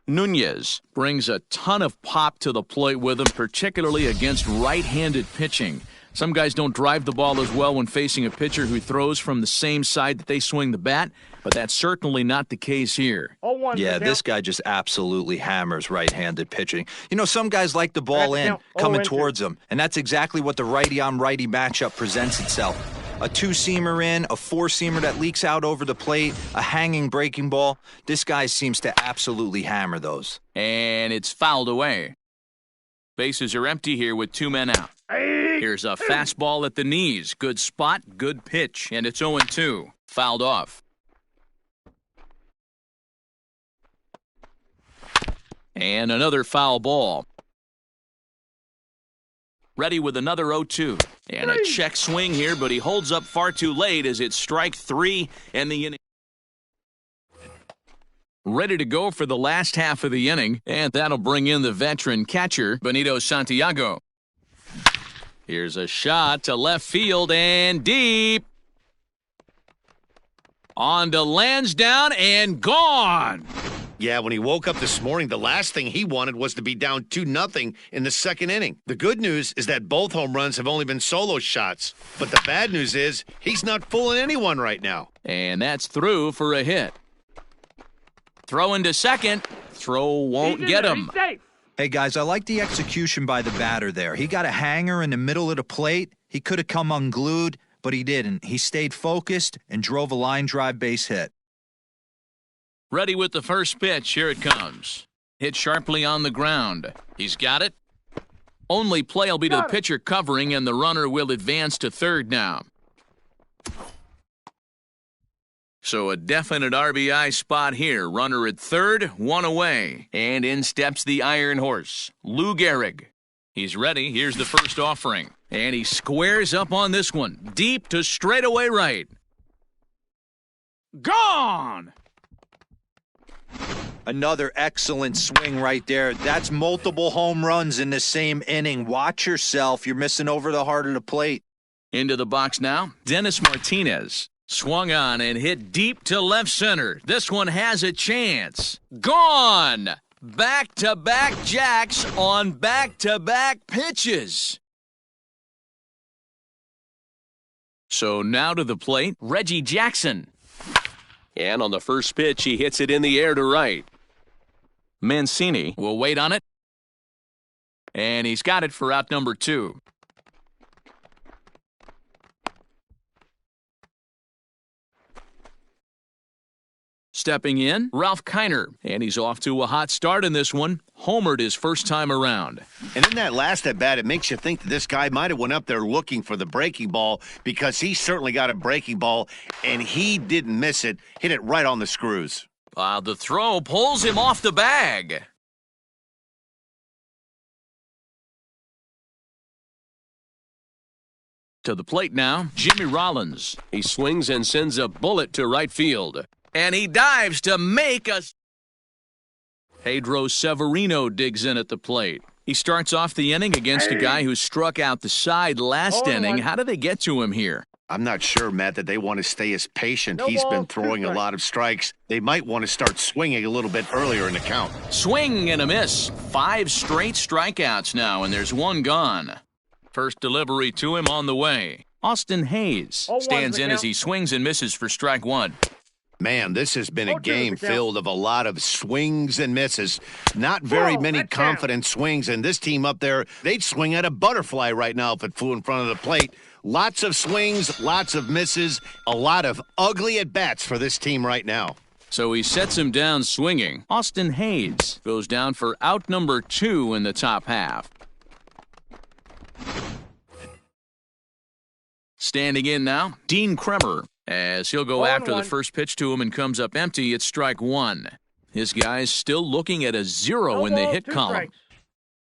Speaker 1: Nunez brings a ton of pop to the plate with him, particularly against right-handed pitching. Some guys don't drive the ball as well when facing a pitcher who throws from the same side that they swing the bat, but that's certainly not the case here.
Speaker 3: Yeah, this guy just absolutely hammers right-handed pitching. You know, some guys like the ball in, coming towards them, and that's exactly what the righty-on-righty matchup presents itself. A two-seamer in, a four-seamer that leaks out over the plate, a hanging breaking ball. This guy seems to absolutely hammer those.
Speaker 1: And it's fouled away. Bases are empty here with two men out. Here's a fastball at the knees. Good spot, good pitch, and it's 0-2. Fouled off. And another foul ball. Ready with another 0-2. And a check swing here, but he holds up far too late as it's strike three and the inning. Ready to go for the last half of the inning, and that'll bring in the veteran catcher, Benito Santiago. Here's a shot to left field and deep. On to Lansdowne and gone.
Speaker 2: Yeah, when he woke up this morning, the last thing he wanted was to be down 2-0 in the second inning. The good news is that both home runs have only been solo shots. But the bad news is he's not fooling anyone right now.
Speaker 1: And that's through for a hit. Throw into second. Throw won't get him.
Speaker 3: Hey, guys, I like the execution by the batter there. He got a hanger in the middle of the plate. He could have come unglued, but he didn't. He stayed focused and drove a line drive base hit.
Speaker 1: Ready with the first pitch. Here it comes. Hit sharply on the ground. He's got it. Only play will be to the pitcher covering, and the runner will advance to third now. So a definite RBI spot here. Runner at third, one away. And in steps the Iron Horse, Lou Gehrig. He's ready. Here's the first offering. And he squares up on this one. Deep to straightaway right. Gone!
Speaker 3: Another excellent swing right there. That's multiple home runs in the same inning. Watch yourself. You're missing over the heart of the plate.
Speaker 1: Into the box now, Dennis Martinez. Swung on and hit deep to left center. This one has a chance. Gone! Back-to-back jacks on back-to-back pitches. So now to the plate, Reggie Jackson. And on the first pitch, he hits it in the air to right. Mancini will wait on it. And he's got it for out number two. Stepping in, Ralph Keiner, and he's off to a hot start in this one. Homered his first time around.
Speaker 2: And in that last at-bat, it makes you think that this guy might have went up there looking for the breaking ball, because he certainly got a breaking ball, and he didn't miss it. Hit it right on the screws.
Speaker 1: The throw pulls him off the bag. To the plate now, Jimmy Rollins. He swings and sends a bullet to right field. And he dives to make a... Pedro Severino digs in at the plate. He starts off the inning against a guy who struck out the side last inning. How do they get to him here?
Speaker 2: I'm not sure, Matt, that they want to stay as patient. He's been throwing a lot of strikes. They might want to start swinging a little bit earlier in the count.
Speaker 1: Swing and a miss. 5 straight strikeouts now, and there's one gone. First delivery to him on the way. Austin Hayes stands in as he swings and misses for strike one.
Speaker 2: Man, this has been a game filled of a lot of swings and misses. Not very many confident swings, and this team up there, they'd swing at a butterfly right now if it flew in front of the plate. Lots of swings, lots of misses, a lot of ugly at-bats for this team right now.
Speaker 1: So he sets him down swinging. Austin Hayes goes down for out number 2 in the top half. Standing in now, Dean Kremer, as he'll go after the first pitch to him and comes up empty. It's strike one. His guy's still looking at a 0 in the hit column.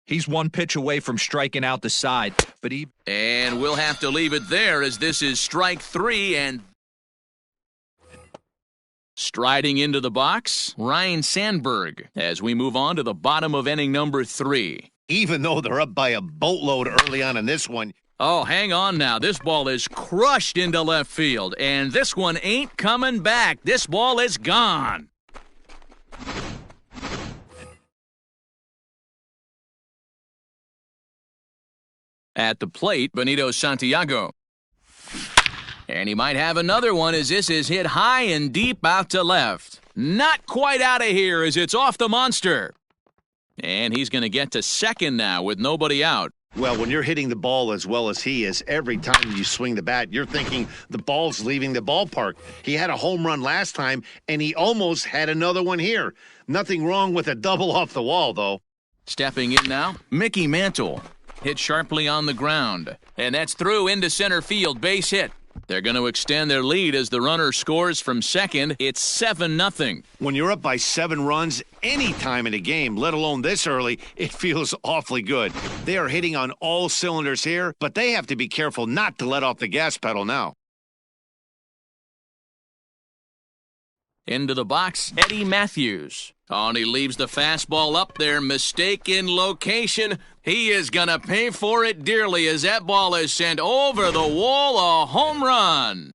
Speaker 3: He's one pitch away from striking out the side, but he...
Speaker 1: And we'll have to leave it there as this is strike 3 and... Striding into the box, Ryan Sandberg, as we move on to the bottom of inning number 3.
Speaker 2: Even though they're up by a boatload early on in this one.
Speaker 1: Oh, hang on now. This ball is crushed into left field, and this one ain't coming back. This ball is gone. At the plate, Benito Santiago. And he might have another one as this is hit high and deep out to left. Not quite out of here as it's off the monster. And he's going to get to second now with nobody out.
Speaker 2: Well, when you're hitting the ball as well as he is, every time you swing the bat, you're thinking the ball's leaving the ballpark. He had a home run last time, and he almost had another one here. Nothing wrong with a double off the wall, though.
Speaker 1: Stepping in now, Mickey Mantle. Hit sharply on the ground. And that's through into center field, base hit. They're going to extend their lead as the runner scores from second. It's 7-0.
Speaker 2: When you're up by 7 runs any time in a game, let alone this early, it feels awfully good. They are hitting on all cylinders here, but they have to be careful not to let off the gas pedal now.
Speaker 1: Into the box, Eddie Matthews. Oh, and he leaves the fastball up there. Mistake in location. He is going to pay for it dearly as that ball is sent over the wall. A home run.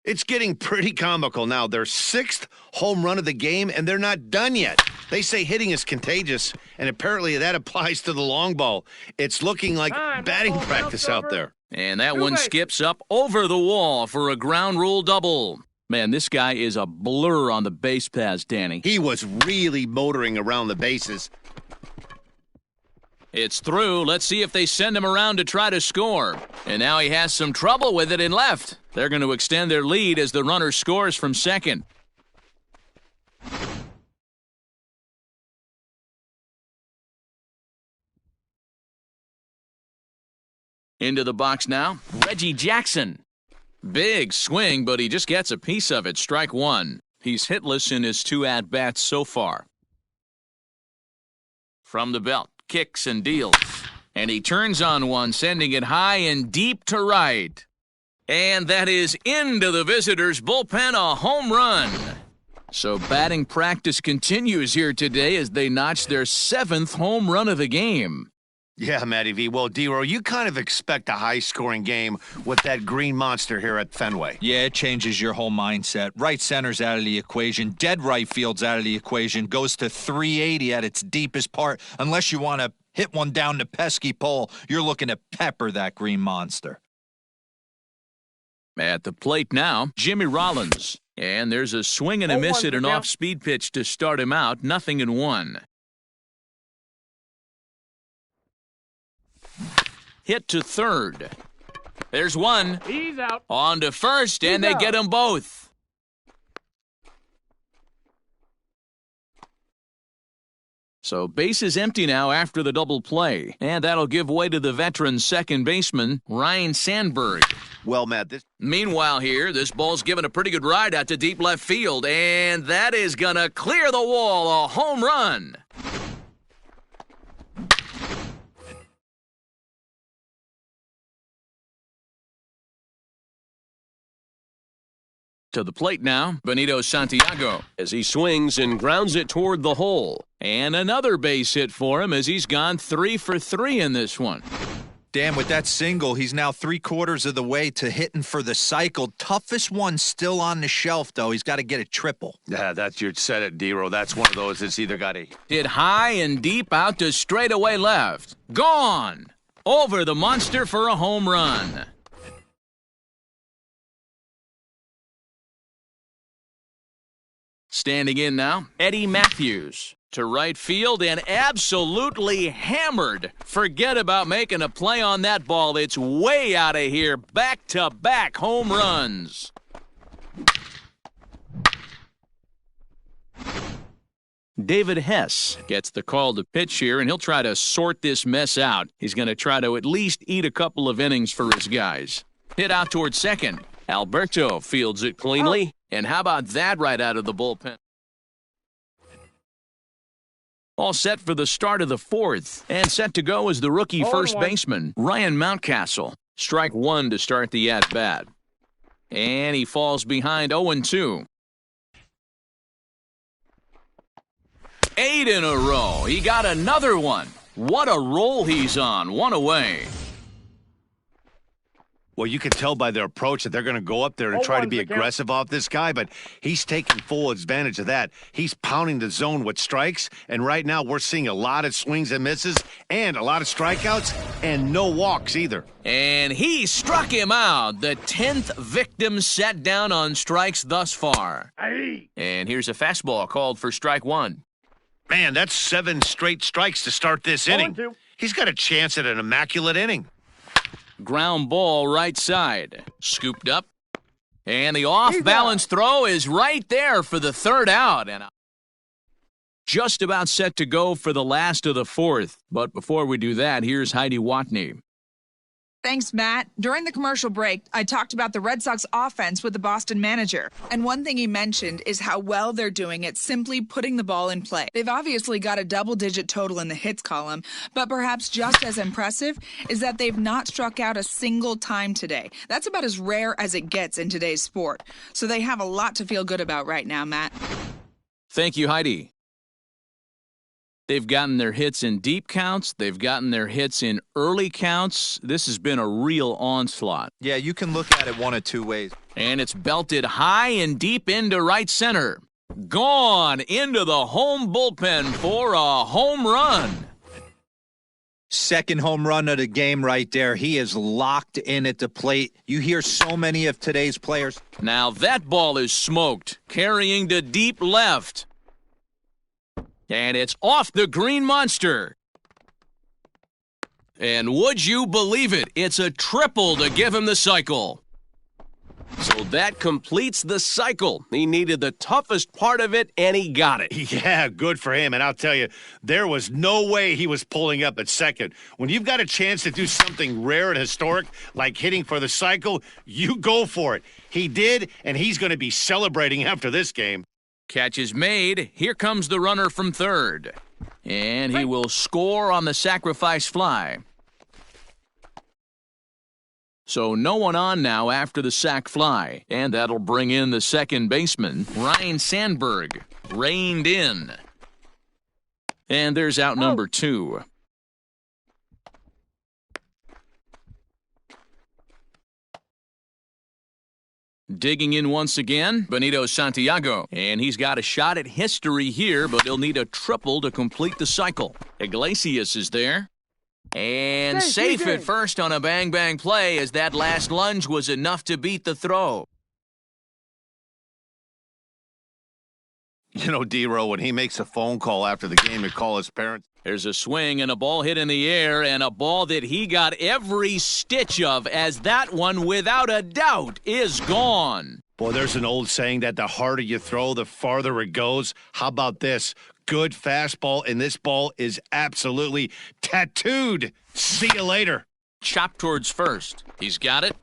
Speaker 2: It's getting pretty comical now. Their 6th home run of the game, and they're not done yet. They say hitting is contagious, and apparently that applies to the long ball. It's looking like batting practice out there.
Speaker 1: And that one skips up over the wall for a ground rule double. Man, this guy is a blur on the base paths, Danny.
Speaker 2: He was really motoring around the bases.
Speaker 1: It's through. Let's see if they send him around to try to score. And now he has some trouble with it in left. They're going to extend their lead as the runner scores from second. Into the box now, Reggie Jackson. Big swing, but he just gets a piece of it. Strike one. He's hitless in his 2 at-bats so far. From the belt, kicks and deals. And he turns on one, sending it high and deep to right. And that is into the visitors' bullpen, a home run. So batting practice continues here today as they notch their 7th home run of the game.
Speaker 2: Yeah, Matty V. Well, D-Row, you kind of expect a high-scoring game with that green monster here at Fenway.
Speaker 3: Yeah, it changes your whole mindset. Right center's out of the equation. Dead right field's out of the equation. Goes to 380 at its deepest part. Unless you want to hit one down the pesky pole, you're looking to pepper that green monster.
Speaker 1: At the plate now, Jimmy Rollins. And there's a swing and a miss at an off-speed pitch to start him out. 0-1. Hit to third. There's one.
Speaker 4: He's out.
Speaker 1: On to first, and they get them both. So base is empty now after the double play, and that'll give way to the veteran second baseman, Ryne Sandberg.
Speaker 2: Well, Matt,
Speaker 1: Meanwhile here, this ball's given a pretty good ride out to deep left field, and that is going to clear the wall, a home run. To the plate now, Benito Santiago, as he swings and grounds it toward the hole. And another base hit for him as he's gone 3 for 3 in this one.
Speaker 3: Dan, with that single, he's now 3/4 of the way to hitting for the cycle. Toughest one still on the shelf, though. He's got to get a triple.
Speaker 2: Yeah, you said it, D-Row. That's one of those that's either got a...
Speaker 1: Hit high and deep out to straightaway left. Gone! Over the monster for a home run. Standing in now, Eddie Matthews to right field and absolutely hammered. Forget about making a play on that ball. It's way out of here. Back-to-back home runs. David Hess gets the call to pitch here, and he'll try to sort this mess out. He's going to try to at least eat a couple of innings for his guys. Hit out towards second. Alberto fields it cleanly. And how about that right out of the bullpen? All set for the start of the 4th. And set to go is the rookie first baseman, Ryan Mountcastle. Strike one to start the at-bat. And he falls behind 0-2. 8 in a row. He got another one. What a roll he's on. One away.
Speaker 2: Well, you can tell by their approach that they're going to go up there and try to be aggressive off this guy, but he's taking full advantage of that. He's pounding the zone with strikes, and right now we're seeing a lot of swings and misses and a lot of strikeouts and no walks either.
Speaker 1: And he struck him out. The 10th victim set down on strikes thus far. And here's a fastball called for strike one.
Speaker 2: Man, that's 7 straight strikes to start this inning. He's got a chance at an immaculate inning.
Speaker 1: Ground ball right side. Scooped up. And the off-balance throw is right there for the third out. And just about set to go for the last of the fourth. But before we do that, here's Heidi Watney.
Speaker 4: Thanks, Matt. During the commercial break, I talked about the Red Sox offense with the Boston manager. And one thing he mentioned is how well they're doing at simply putting the ball in play. They've obviously got a double-digit total in the hits column, but perhaps just as impressive is that they've not struck out a single time today. That's about as rare as it gets in today's sport. So they have a lot to feel good about right now, Matt.
Speaker 1: Thank you, Heidi. They've gotten their hits in deep counts. They've gotten their hits in early counts. This has been a real onslaught.
Speaker 3: Yeah, you can look at it one of two ways.
Speaker 1: And it's belted high and deep into right center. Gone into the home bullpen for a home run.
Speaker 3: Second home run of the game right there. He is locked in at the plate. You hear so many of today's players.
Speaker 1: Now that ball is smoked, carrying to deep left. And it's off the green monster. And would you believe it? It's a triple to give him the cycle. So that completes the cycle. He needed the toughest part of it, and he got it.
Speaker 2: Yeah, good for him. And I'll tell you, there was no way he was pulling up at second. When you've got a chance to do something rare and historic, like hitting for the cycle, you go for it. He did, and he's going to be celebrating after this game.
Speaker 1: Catch is made. Here comes the runner from third. And he will score on the sacrifice fly. So no one on now after the sac fly. And that'll bring in the second baseman, Ryne Sandberg, reined in. And there's out number 2. Digging in once again, Benito Santiago. And he's got a shot at history here, but he'll need a triple to complete the cycle. Iglesias is there. And safe at first on a bang-bang play as that last lunge was enough to beat the throw.
Speaker 2: You know, D-Row, when he makes a phone call after the game to call his parents.
Speaker 1: There's a swing and a ball hit in the air, and a ball that he got every stitch of, as that one, without a doubt, is gone.
Speaker 2: Boy, there's an old saying that the harder you throw, the farther it goes. How about this? Good fastball, and this ball is absolutely tattooed. See you later.
Speaker 1: Chop towards first. He's got it.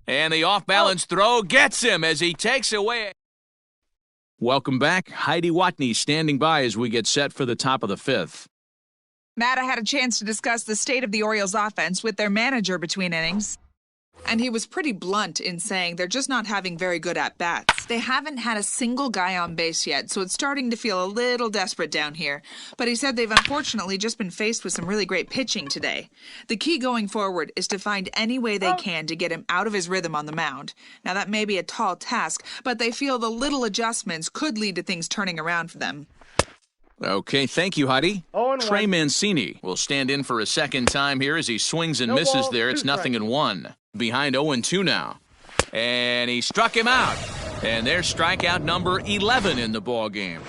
Speaker 1: And the off-balance throw gets him as he takes away. Welcome back. Heidi Watney standing by as we get set for the top of the fifth.
Speaker 4: Matt, I had a chance to discuss the state of the Orioles offense with their manager between innings. And he was pretty blunt in saying they're just not having very good at-bats. They haven't had a single guy on base yet, so it's starting to feel a little desperate down here. But he said they've unfortunately just been faced with some really great pitching today. The key going forward is to find any way they can to get him out of his rhythm on the mound. Now, that may be a tall task, but they feel the little adjustments could lead to things turning around for them.
Speaker 1: Okay, thank you, Heidi. Trey Mancini will stand in for a second time here as he swings and misses there. It's 0-1. Behind 0-2 now. And he struck him out. And there's strikeout number 11 in the ball game.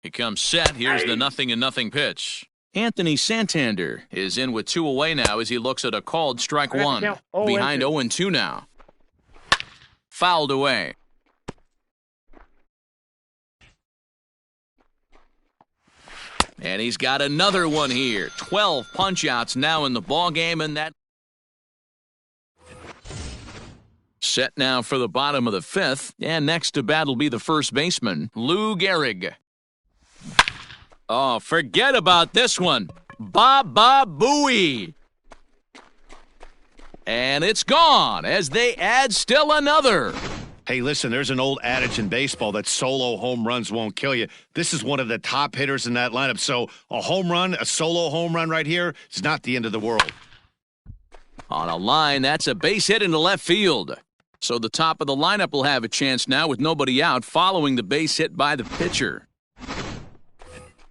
Speaker 1: He comes set. Here's the 0-0 pitch. Anthony Santander is in with 2 away now as he looks at a called strike 1. Behind 0-2 now. Fouled away. And he's got another one here. 12 punch-outs now in the ballgame, and that set now for the bottom of the fifth. And next to bat will be the first baseman, Lou Gehrig. Oh, forget about this one. Baba Booey. And it's gone as they add still another.
Speaker 2: Hey, listen, there's an old adage in baseball that solo home runs won't kill you. This is one of the top hitters in that lineup. So a home run, a solo home run right here is not the end of the world.
Speaker 1: On a line, that's a base hit into left field. So the top of the lineup will have a chance now with nobody out following the base hit by the pitcher.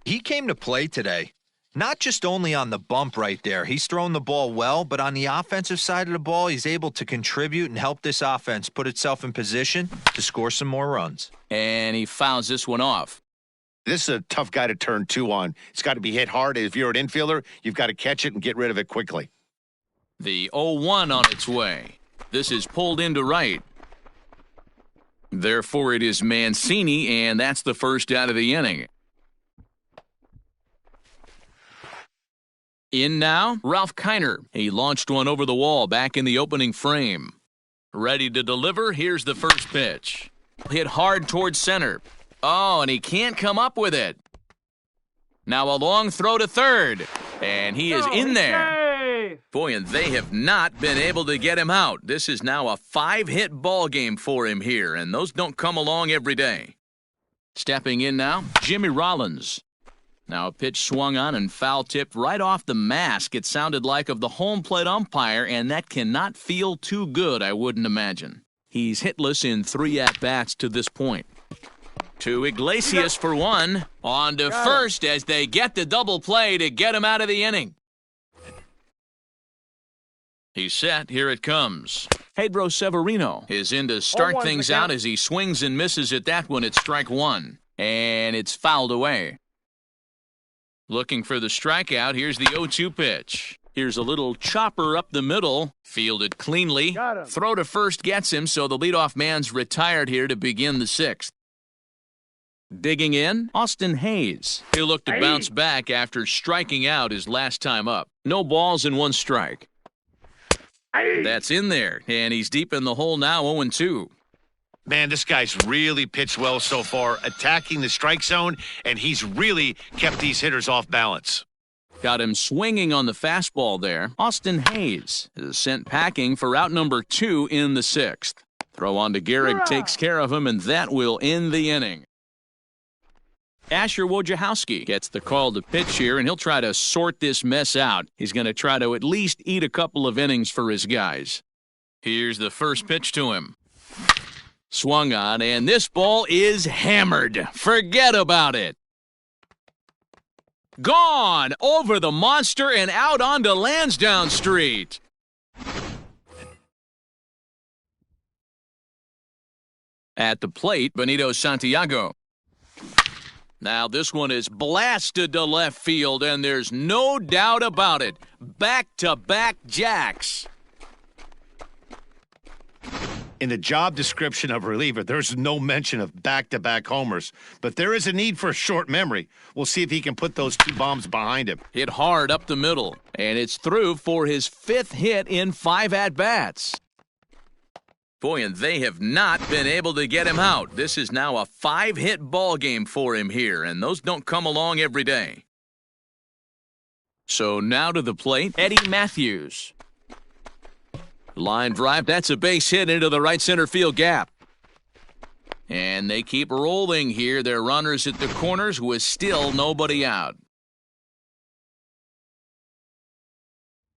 Speaker 3: He came to play today. Not just only on the bump right there. He's thrown the ball well, but on the offensive side of the ball, he's able to contribute and help this offense put itself in position to score some more runs.
Speaker 1: And he fouls this one off.
Speaker 2: This is a tough guy to turn two on. It's got to be hit hard. If you're an infielder, you've got to catch it and get rid of it quickly.
Speaker 1: The 0-1 on its way. This is pulled into right. Therefore, it is Mancini, and that's the first out of the inning. In now, Ralph Keiner. He launched one over the wall back in the opening frame. Ready to deliver, here's the first pitch. Hit hard towards center. Oh, and he can't come up with it. Now a long throw to third, and he is in there. Boy, and they have not been able to get him out. This is now a 5-hit ball game for him here, and those don't come along every day. Stepping in now, Jimmy Rollins. Now a pitch swung on and foul tipped right off the mask, it sounded like, of the home plate umpire, and that cannot feel too good, I wouldn't imagine. He's hitless in 3 at-bats to this point. To Iglesias for one. On to first as they get the double play to get him out of the inning. He's set. Here it comes. Pedro Severino is in to start things out as he swings and misses at that one at strike one. And it's fouled away. Looking for the strikeout. Here's the 0-2 pitch. Here's a little chopper up the middle. Fielded cleanly. Throw to first gets him, so the leadoff man's retired here to begin the 6th. Digging in, Austin Hayes. He'll look to bounce back after striking out his last time up. No balls and 1 strike. That's in there, and he's deep in the hole now, 0-2.
Speaker 2: Man, this guy's really pitched well so far, attacking the strike zone, and he's really kept these hitters off balance.
Speaker 1: Got him swinging on the fastball there. Austin Hayes is sent packing for out number 2 in the 6th. Throw on to Gehrig takes care of him, and that will end the inning. Asher Wojciechowski gets the call to pitch here, and he'll try to sort this mess out. He's going to try to at least eat a couple of innings for his guys. Here's the first pitch to him. Swung on, and this ball is hammered. Forget about it. Gone over the monster and out onto Lansdowne Street. At the plate, Benito Santiago. Now this one is blasted to left field, and there's no doubt about it. Back-to-back jacks.
Speaker 2: In the job description of reliever, there's no mention of back-to-back homers. But there is a need for a short memory. We'll see if he can put those 2 bombs behind him.
Speaker 1: Hit hard up the middle, and it's through for his 5th hit in 5 at-bats. Boy, and they have not been able to get him out. This is now a 5-hit ball game for him here, and those don't come along every day. So now to the plate, Eddie Matthews. Line drive, that's a base hit into the right center field gap. And they keep rolling here. Their runners at the corners with still nobody out.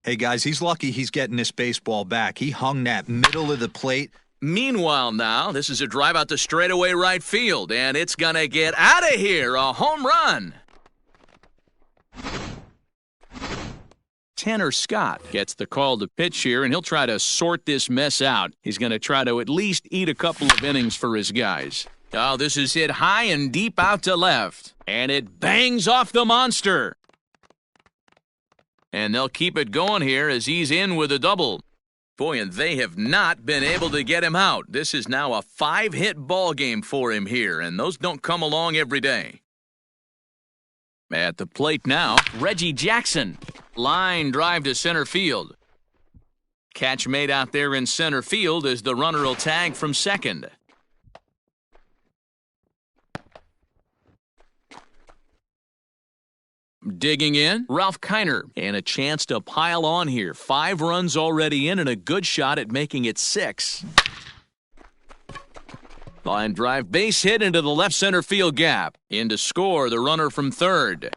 Speaker 3: Hey, guys, he's lucky he's getting this baseball back. He hung that middle of the plate.
Speaker 1: Meanwhile now, this is a drive out to straightaway right field, and it's going to get out of here. A home run. Tanner Scott gets the call to pitch here, and he'll try to sort this mess out. He's going to try to at least eat a couple of innings for his guys. Oh, this is hit high and deep out to left, and it bangs off the monster. And they'll keep it going here as he's in with a double. Boy, and they have not been able to get him out. This is now a 5-hit ball game for him here, and those don't come along every day. At the plate now, Reggie Jackson. Line drive to center field. Catch made out there in center field as the runner will tag from second. Digging in, Ralph Keiner, and a chance to pile on here. 5 runs already in and a good shot at making it 6. Line drive base hit into the left center field gap. In to score the runner from third.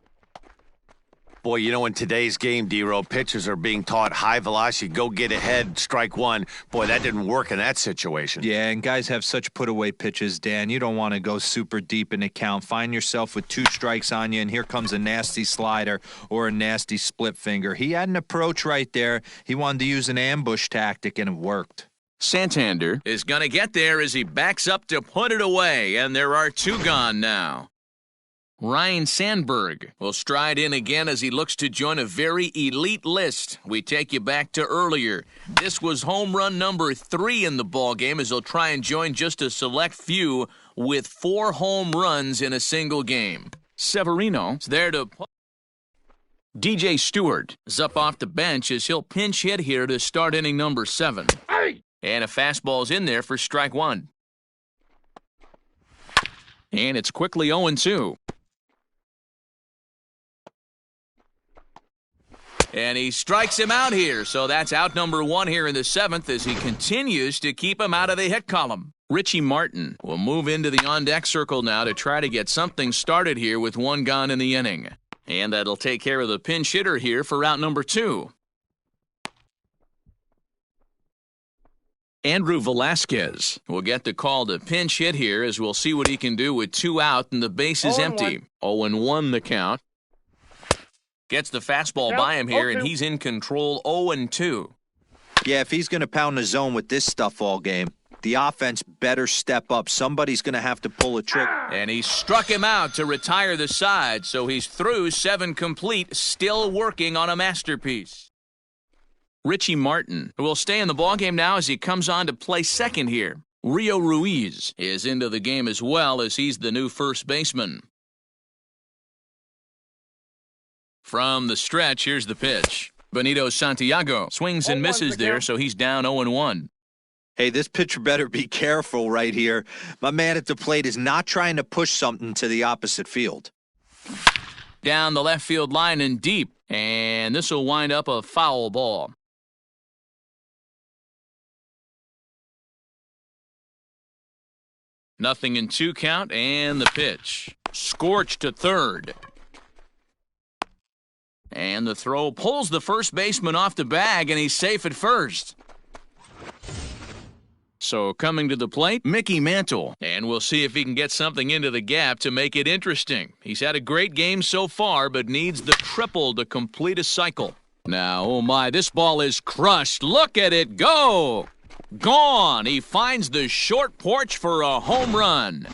Speaker 2: Boy, you know, in today's game, D-Row, pitchers are being taught high velocity, go get ahead, strike one. Boy, that didn't work in that situation.
Speaker 3: Yeah, and guys have such put-away pitches, Dan. You don't want to go super deep in the count. Find yourself with 2 strikes on you, and here comes a nasty slider or a nasty split finger. He had an approach right there. He wanted to use an ambush tactic, and it worked.
Speaker 1: Santander is going to get there as he backs up to put it away, and there are 2 gone now. Ryan Sandberg will stride in again as he looks to join a very elite list. We take you back to earlier. This was home run number 3 in the ballgame as he'll try and join just a select few with 4 home runs in a single game. Severino is there to put. DJ Stewart is up off the bench as he'll pinch hit here to start inning number 7. And a fastball's in there for strike 1. And it's quickly 0-2. And he strikes him out here, so that's out number 1 here in the 7th as he continues to keep him out of the hit column. Richie Martin will move into the on-deck circle now to try to get something started here with 1 gone in the inning. And that'll take care of the pinch hitter here for out number 2. Andrew Velasquez will get the call to pinch hit here as we'll see what he can do with 2 out and the base is empty. 0-1 the count. Gets the fastball by him here, and he's in control 0-2.
Speaker 3: Yeah, if he's going to pound the zone with this stuff all game, the offense better step up. Somebody's going to have to pull a trick.
Speaker 1: And he struck him out to retire the side, so he's through 7 complete, still working on a masterpiece. Richie Martin will stay in the ballgame now as he comes on to play second here. Rio Ruiz is into the game as well as he's the new first baseman. From the stretch, here's the pitch. Benito Santiago swings and misses there, so he's down 0-1.
Speaker 3: Hey, this pitcher better be careful right here. My man at the plate is not trying to push something to the opposite field.
Speaker 1: Down the left field line and deep, and this will wind up a foul ball. Nothing in 2 count, and the pitch. Scorched to third. And the throw pulls the first baseman off the bag, and he's safe at first. So coming to the plate, Mickey Mantle. And we'll see if he can get something into the gap to make it interesting. He's had a great game so far, but needs the triple to complete a cycle. Now, oh my, this ball is crushed. Look at it go! Gone! He finds the short porch for a home run.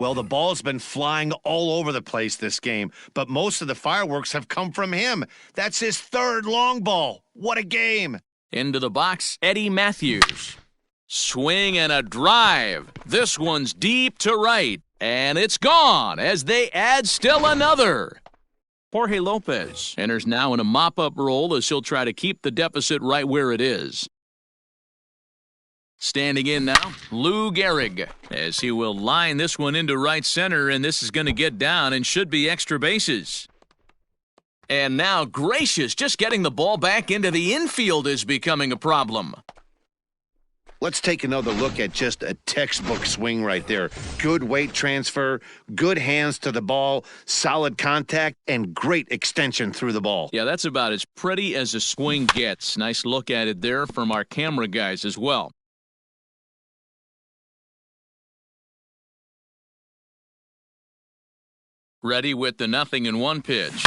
Speaker 2: Well, the ball's been flying all over the place this game, but most of the fireworks have come from him. That's his 3rd long ball. What a game.
Speaker 1: Into the box, Eddie Matthews. Swing and a drive. This one's deep to right, and it's gone as they add still another. Jorge Lopez enters now in a mop-up role as he'll try to keep the deficit right where it is. Standing in now, Lou Gehrig, as he will line this one into right center, and this is going to get down and should be extra bases. And now, gracious, just getting the ball back into the infield is becoming a problem.
Speaker 2: Let's take another look at just a textbook swing right there. Good weight transfer, good hands to the ball, solid contact, and great extension through the ball.
Speaker 1: Yeah, that's about as pretty as a swing gets. Nice look at it there from our camera guys as well. Ready with the 0-1 pitch.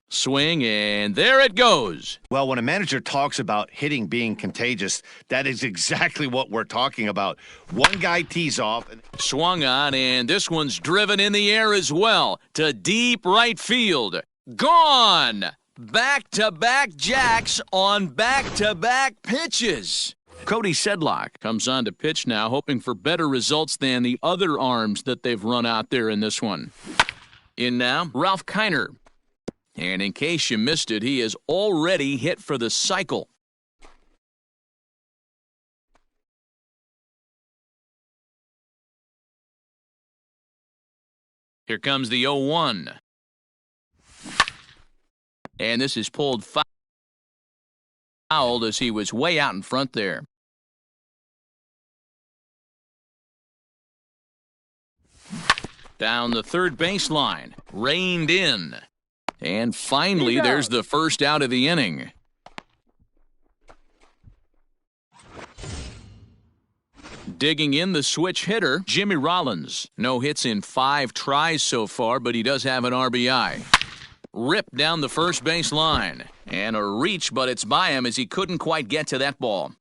Speaker 1: Swing, and there it goes.
Speaker 2: Well, when a manager talks about hitting being contagious, that is exactly what we're talking about. One guy tees off.
Speaker 1: Swung on, and this one's driven in the air as well to deep right field. Gone! Back-to-back jacks on back-to-back pitches. Cody Sedlock comes on to pitch now, hoping for better results than the other arms that they've run out there in this one. In now, Ralph Keiner. And in case you missed it, he is already hit for the cycle. Here comes the 0-1. And this is pulled fouled as he was way out in front there. Down the third baseline. Reined in. And finally, there's the first out of the inning. Digging in the switch hitter, Jimmy Rollins. No hits in 5 tries so far, but he does have an RBI. Ripped down the first base line. And a reach, but it's by him as he couldn't quite get to that ball.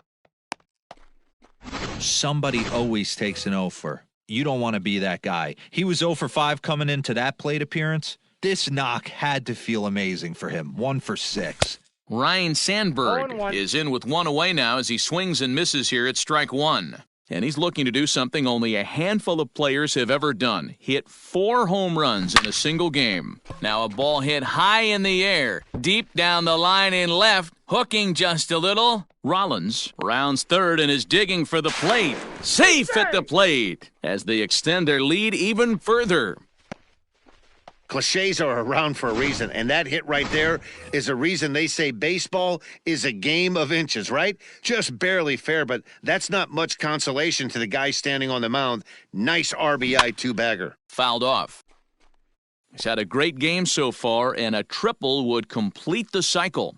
Speaker 3: Somebody always takes an 0 for. You don't want to be that guy. He was 0 for 5 coming into that plate appearance. This knock had to feel amazing for him. 1 for 6.
Speaker 1: Ryan Sandberg is in with 1 away now as he swings and misses here at strike 1. And he's looking to do something only a handful of players have ever done. Hit 4 home runs in a single game. Now a ball hit high in the air, deep down the line in left, hooking just a little. Rollins rounds third and is digging for the plate. Safe at the plate as they extend their lead even further.
Speaker 2: Cliches are around for a reason, and that hit right there is a reason they say baseball is a game of inches, right? Just barely fair, but that's not much consolation to the guy standing on the mound. Nice RBI two-bagger.
Speaker 1: Fouled off. He's had a great game so far, and a triple would complete the cycle.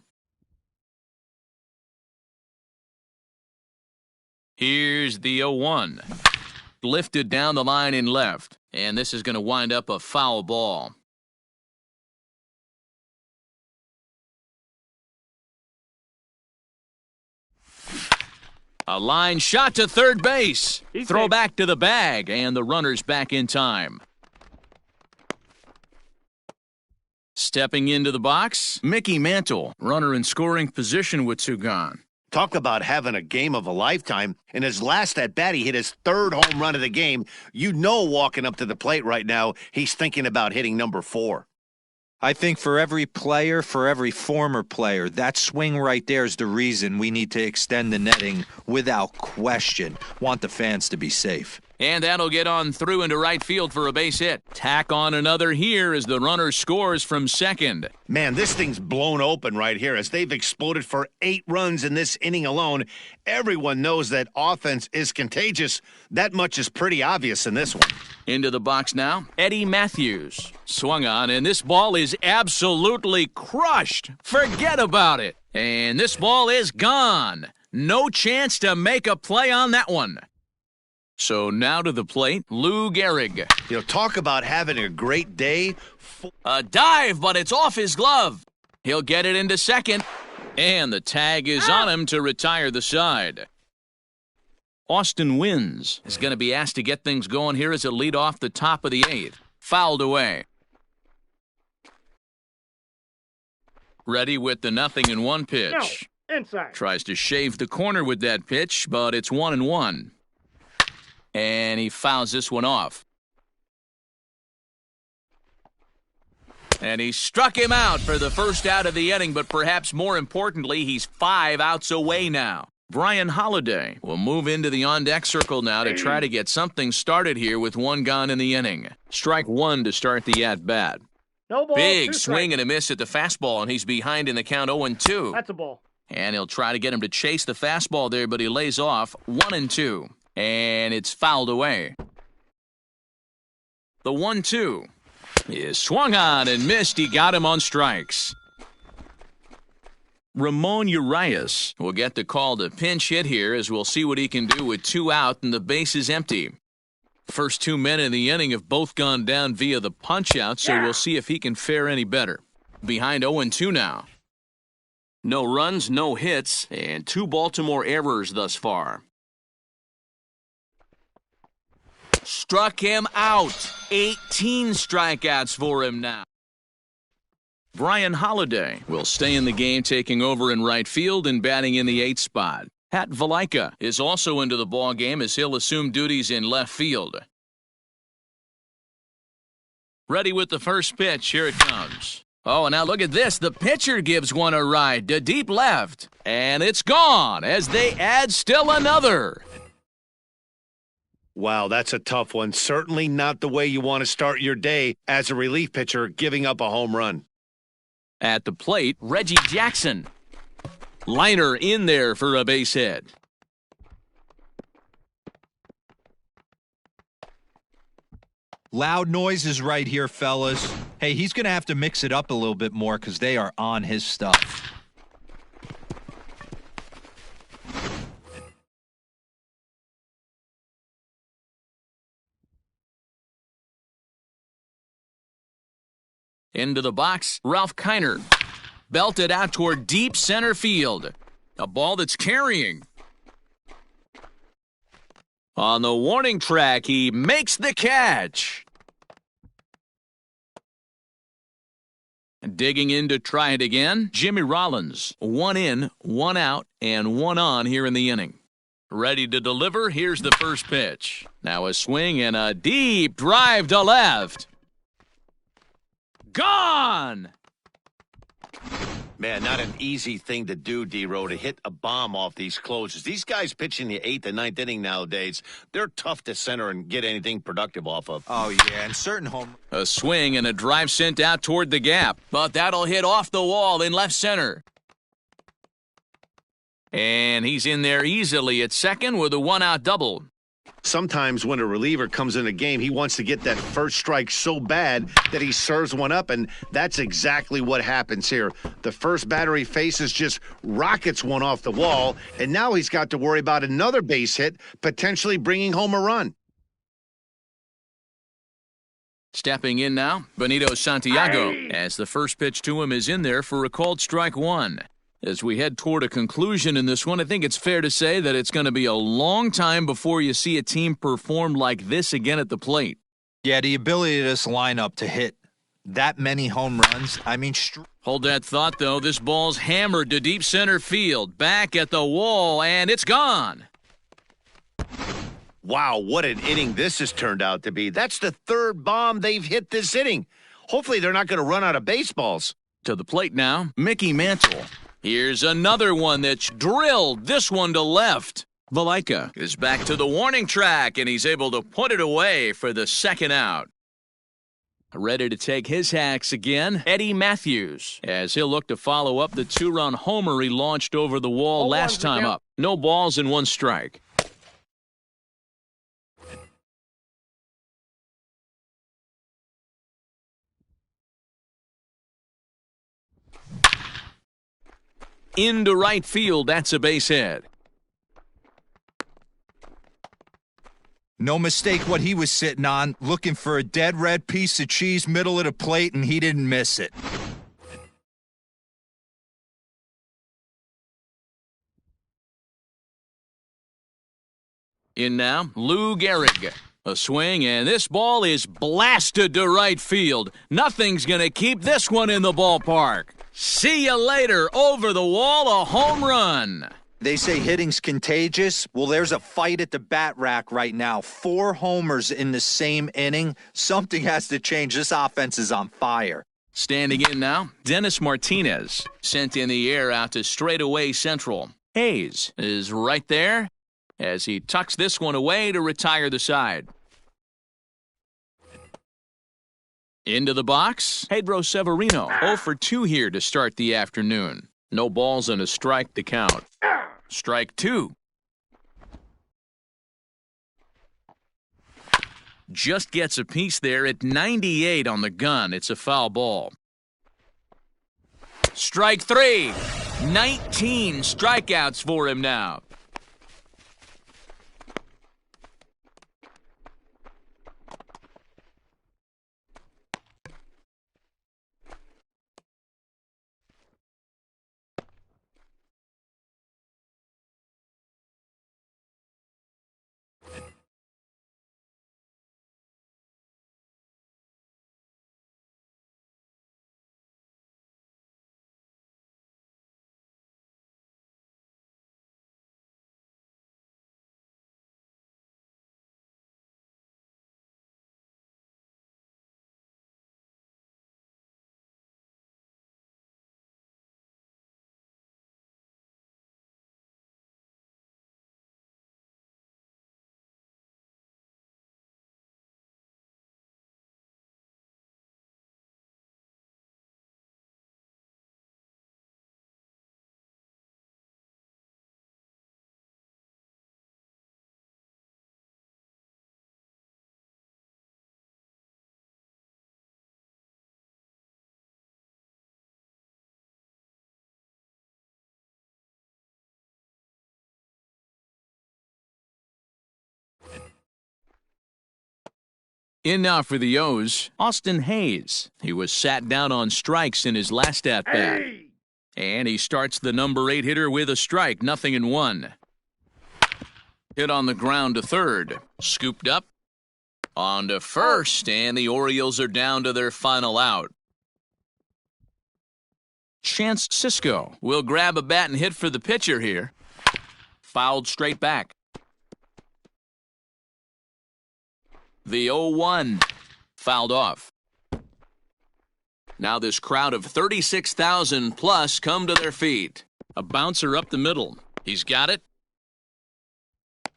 Speaker 1: Here's the 0-1. Lifted down the line in left, and this is going to wind up a foul ball. A line shot to third base. Throw back to the bag, and the runner's back in time. Stepping into the box, Mickey Mantle, runner in scoring position with 2 gone.
Speaker 2: Talk about having a game of a lifetime. In his last at-bat, he hit his 3rd home run of the game. You know, walking up to the plate right now, he's thinking about hitting number 4.
Speaker 3: I think for every player, for every former player, that swing right there is the reason we need to extend the netting without question. Want the fans to be safe.
Speaker 1: And that'll get on through into right field for a base hit. Tack on another here as the runner scores from second.
Speaker 2: Man, this thing's blown open right here as they've exploded for 8 runs in this inning alone. Everyone knows that offense is contagious. That much is pretty obvious in this one.
Speaker 1: Into the box now, Eddie Matthews. Swung on, and this ball is absolutely crushed. Forget about it. And this ball is gone. No chance to make a play on that one. So now to the plate, Lou Gehrig.
Speaker 2: You know, talk about having a great day.
Speaker 1: A dive, but it's off his glove. He'll get it into second, and the tag is on him to retire the side. Austin Wins is going to be asked to get things going here as a lead off the top of the 8th. Fouled away. Ready with the 0-1 pitch.
Speaker 5: No, inside.
Speaker 1: Tries to shave the corner with that pitch, but it's 1-1. And he fouls this one off. And he struck him out for the first out of the inning, but perhaps more importantly, he's 5 outs away now. Brian Holiday will move into the on-deck circle now to try to get something started here with 1 gone in the inning. Strike 1 to start the at-bat.
Speaker 5: No ball,
Speaker 1: Big
Speaker 5: 2
Speaker 1: swing
Speaker 5: strikes.
Speaker 1: and a miss at the fastball, and he's behind in the count 0-2.
Speaker 5: That's a ball.
Speaker 1: And he'll try to get him to chase the fastball there, but he lays off 1-2. And it's fouled away. The 1-2 is swung on and missed. He got him on strikes. Ramon Urias will get the call to pinch hit here as we'll see what he can do with 2 out and the base is empty. First 2 men in the inning have both gone down via the punch-out, so we'll see if he can fare any better. Behind 0-2 now. No runs, no hits, and 2 Baltimore errors thus far. Struck him out. 18 strikeouts for him now. Brian Holiday will stay in the game, taking over in right field and batting in the 8th spot. Pat Valaika is also into the ball game as he'll assume duties in left field. Ready with the first pitch. Here it comes. Oh, and now look at this. The pitcher gives one a ride to deep left. And it's gone as they add still another.
Speaker 2: Wow, that's a tough one. Certainly not the way you want to start your day as a relief pitcher, giving up a home run.
Speaker 1: At the plate, Reggie Jackson. Liner in there for a base hit.
Speaker 3: Loud noises right here, fellas. Hey, he's going to have to mix it up a little bit more because they are on his stuff.
Speaker 1: Into the box, Ralph Keiner. Belted out toward deep center field. A ball that's carrying. On the warning track, he makes the catch. Digging in to try it again, Jimmy Rollins. 1 in, 1 out, and 1 on here in the inning. Ready to deliver, here's the first pitch. Now a swing and a deep drive to left. Gone!
Speaker 2: Man, not an easy thing to do, D-Row, to hit a bomb off these closes. These guys pitching the 8th and 9th inning nowadays, they're tough to center and get anything productive off of.
Speaker 3: Oh, yeah, and certain home...
Speaker 1: A swing and a drive sent out toward the gap, but that'll hit off the wall in left center. And he's in there easily at second with a 1-out double.
Speaker 2: Sometimes when a reliever comes in a game, he wants to get that first strike so bad that he serves one up, and that's exactly what happens here. The first batter he faces just rockets one off the wall, and now he's got to worry about another base hit, potentially bringing home a run.
Speaker 1: Stepping in now, Benito Santiago, as the first pitch to him is in there for a called strike 1. As we head toward a conclusion in this one, I think it's fair to say that it's going to be a long time before you see a team perform like this again at the plate.
Speaker 3: Yeah, the ability of this lineup to hit that many home runs, I mean...
Speaker 1: Hold that thought, though. This ball's hammered to deep center field. Back at the wall, and it's gone.
Speaker 2: Wow, what an inning this has turned out to be. That's the 3rd bomb they've hit this inning. Hopefully they're not going to run out of baseballs.
Speaker 1: To the plate now, Mickey Mantle. Here's another one that's drilled, this one to left. Valaika is back to the warning track, and he's able to put it away for the 2nd out. Ready to take his hacks again, Eddie Matthews, as he'll look to follow up the 2-run homer he launched over the wall last time up. No balls and 1 strike. Into right field, that's a base hit.
Speaker 3: No mistake what he was sitting on, looking for a dead red piece of cheese middle of the plate, and he didn't miss it.
Speaker 1: In now, Lou Gehrig. A swing, and this ball is blasted to right field. Nothing's going to keep this one in the ballpark. See you later. Over the wall, a home run.
Speaker 3: They say hitting's contagious. Well, there's a fight at the bat rack right now. 4 homers in the same inning. Something has to change. This offense is on fire.
Speaker 1: Standing in now, Dennis Martinez. Sent in the air out to straightaway central. Hayes is right there as he tucks this one away to retire the side. Into the box, Pedro Severino, 0 for 2 here to start the afternoon. No balls and a strike to count. Strike 2. Just gets a piece there at 98 on the gun. It's a foul ball. Strike 3. 19 strikeouts for him now. In now for the O's, Austin Hayes. He was sat down on strikes in his last at-bat. And he starts the number 8 hitter with a strike, 0-1. Hit on the ground to third. Scooped up. On to first, and the Orioles are down to their final out. Chance Sisco will grab a bat and hit for the pitcher here. Fouled straight back. The 0-1 fouled off. Now this crowd of 36,000 plus come to their feet. A bouncer up the middle. He's got it.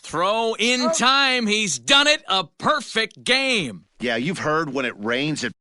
Speaker 1: Throw in time. He's done it. A perfect game.
Speaker 2: Yeah, you've heard when it rains, it